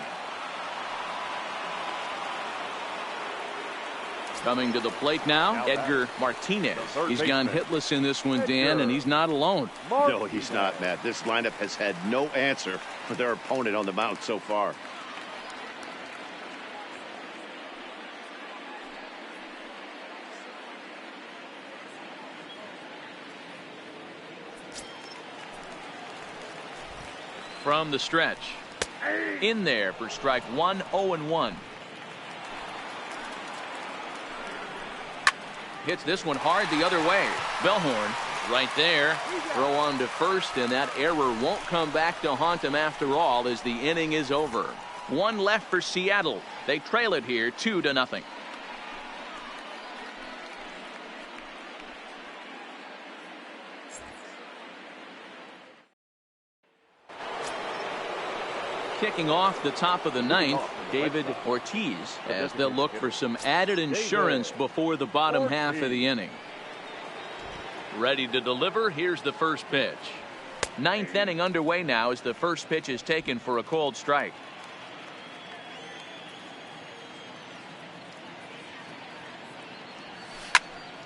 Coming to the plate now, Edgar Martinez. He's gone hitless in this one, Dan, and he's not alone. No, he's not, Matt. This lineup has had no answer for their opponent on the mound so far. From the stretch. In there for strike 1, 0-1. Hits this one hard the other way. Bellhorn right there. Throw on to first, and that error won't come back to haunt him after all as the inning is over. One left for Seattle. They trail it here 2-0. Kicking off the top of the ninth, David Ortiz, as they'll look for some added insurance before the bottom half of the inning. Ready to deliver. Here's the first pitch. Ninth inning underway now as the first pitch is taken for a cold strike.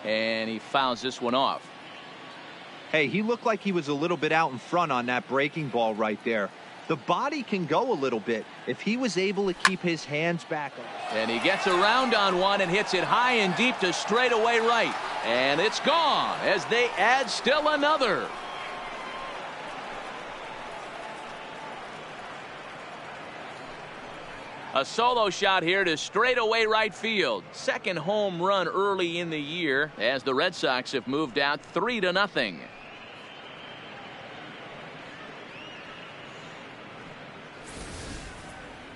And he fouls this one off. Hey, he looked like he was a little bit out in front on that breaking ball right there. The body can go a little bit if he was able to keep his hands back. And he gets around on one and hits it high and deep to straightaway right. And it's gone as they add still another. A solo shot here to straightaway right field. Second home run early in the year as the Red Sox have moved out 3-0.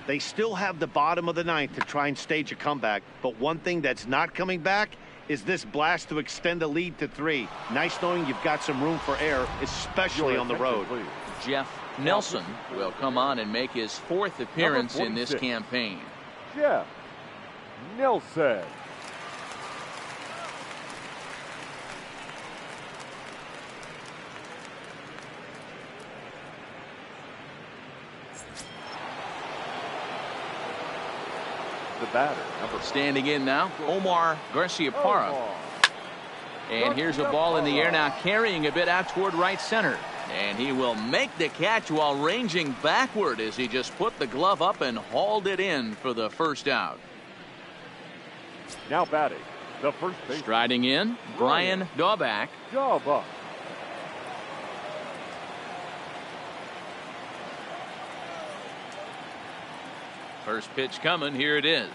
They still have the bottom of the ninth to try and stage a comeback, but one thing that's not coming back is this blast to extend the lead to 3. Nice knowing you've got some room for error, especially on the road. Jeff Nelson will come on and make his 4th appearance in this campaign. Jeff Nelson. The batter, standing in now, Omar Garcia-Parra. And here's a ball in the air now, carrying a bit out toward right center. And he will make the catch while ranging backward as he just put the glove up and hauled it in for the first out. Now batting, the first base. Striding in, Brian Daubach. First pitch coming. Here it is.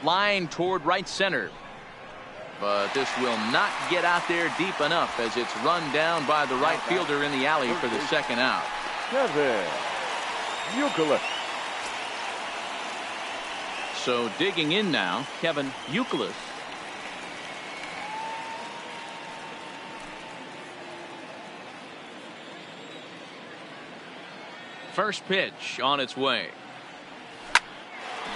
Line toward right center. But this will not get out there deep enough as it's run down by the right fielder in the alley for the second out. So digging in now, Kevin Youkilis. First pitch on its way.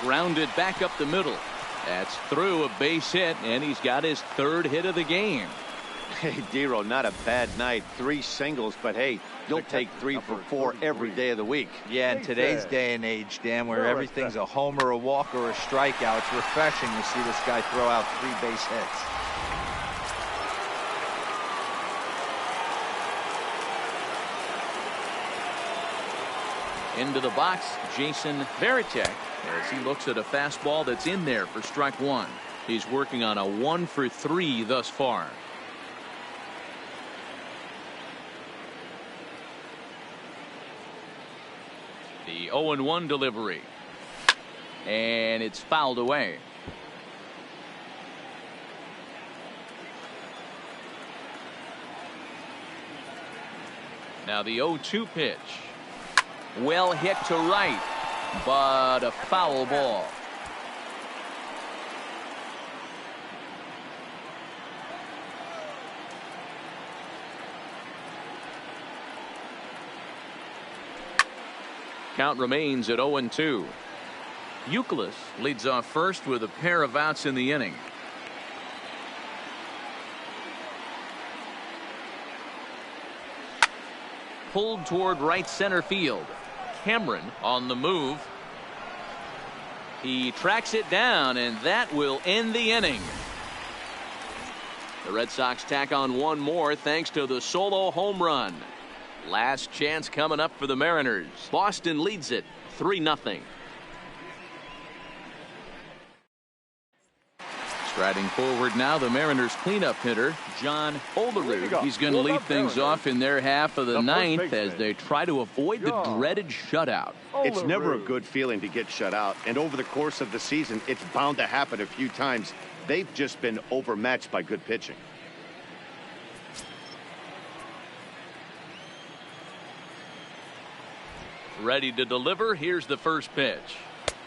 Grounded back up the middle. That's through a base hit, and he's got his third hit of the game. Hey, Dero, not a bad night. 3 singles, but hey, you'll take 3 for 4 every day of the week. Yeah, in today's day and age, Dan, where everything's a homer, a walk, or a strikeout, it's refreshing to see this guy throw out 3 base hits. Into the box, Jason Varitek, as he looks at a fastball that's in there for strike 1. He's working on a 1 for 3 thus far. The 0-1 delivery. And it's fouled away. Now the 0-2 pitch. Well hit to right, but a foul ball. Count remains at 0-2. Youkilis leads off first with a pair of outs in the inning. Pulled toward right center field. Cameron on the move. He tracks it down, and that will end the inning. The Red Sox tack on one more thanks to the solo home run. Last chance coming up for the Mariners. Boston leads it 3-0. Striding forward now, the Mariners cleanup hitter, John Olerud. He's going to lead things off in their half of the ninth as they try to avoid the dreaded shutout. It's never a good feeling to get shut out, and over the course of the season, it's bound to happen a few times. They've just been overmatched by good pitching. Ready to deliver. Here's the first pitch.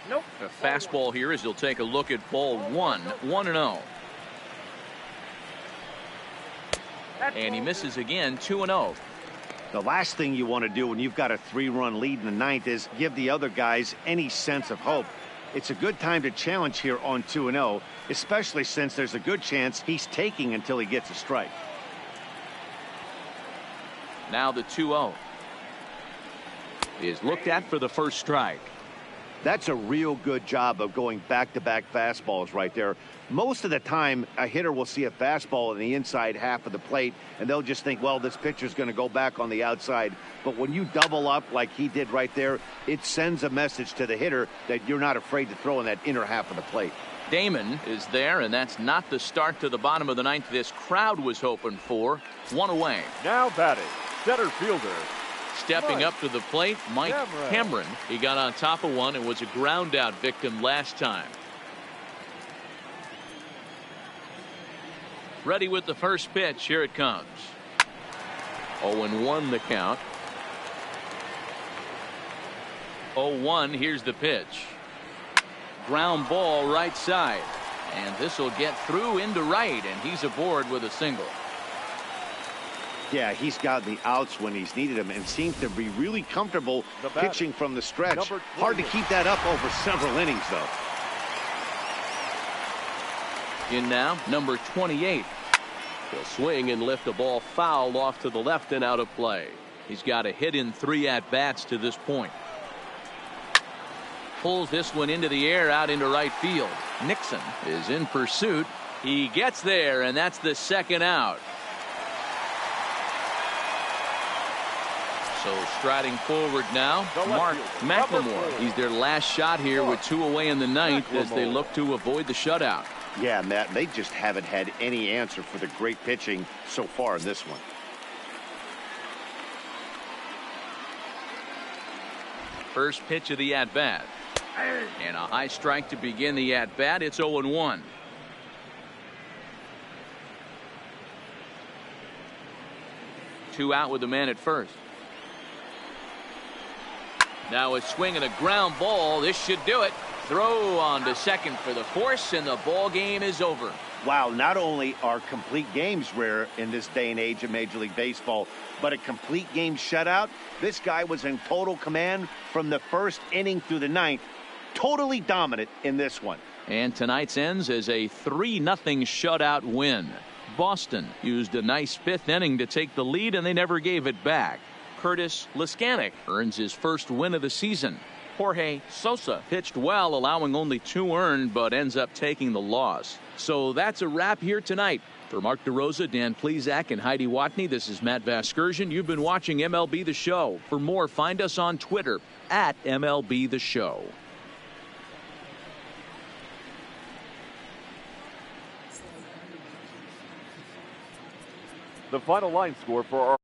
Nope. A fastball here as he'll take a look at ball 1-0. And he misses again, 2-0. The last thing you want to do when you've got a 3-run lead in the ninth is give the other guys any sense of hope. It's a good time to challenge here on 2-0, especially since there's a good chance he's taking until he gets a strike. Now the 2-0 is looked at for the first strike. That's a real good job of going back-to-back fastballs right there. Most of the time, a hitter will see a fastball in the inside half of the plate, and they'll just think, well, this pitcher's going to go back on the outside. But when you double up like he did right there, it sends a message to the hitter that you're not afraid to throw in that inner half of the plate. Damon is there, and that's not the start to the bottom of the ninth this crowd was hoping for. 1 away. Now batting, center fielder. Stepping up to the plate, Mike Cameron. He got on top of one and was a ground out victim last time. Ready with the first pitch. Here it comes. 0-1 the count. 0-1. Here's the pitch. Ground ball right side. And this will get through into right, and he's aboard with a single. Yeah, he's gotten the outs when he's needed them and seems to be really comfortable pitching from the stretch. Hard to keep that up over several innings, though. In now, number 28. He'll swing and lift a ball foul off to the left and out of play. He's got a hit in 3 at-bats to this point. Pulls this one into the air out into right field. Nixon is in pursuit. He gets there, and that's the second out. So striding forward now, Mark McLemore. He's their last shot here with 2 away in the ninth as they look to avoid the shutout. Yeah, Matt, they just haven't had any answer for the great pitching so far in this one. First pitch of the at-bat. And a high strike to begin the at-bat. It's 0-1. Two out with the man at first. Now a swing and a ground ball. This should do it. throw on to second for the force, and the ball game is over. Wow, not only are complete games rare in this day and age of Major League Baseball, but a complete game shutout. This guy was in total command from the first inning through the ninth. Totally dominant in this one. And tonight's ends as a 3-0 shutout win. Boston used a nice fifth inning to take the lead, and they never gave it back. Curtis Liskanek earns his first win of the season. Jorge Sosa pitched well, allowing only 2 earned, but ends up taking the loss. So that's a wrap here tonight. For Mark DeRosa, Dan Plesac, and Heidi Watney, this is Matt Vasgersian. You've been watching MLB The Show. For more, find us on Twitter at MLB The Show. The final line score for our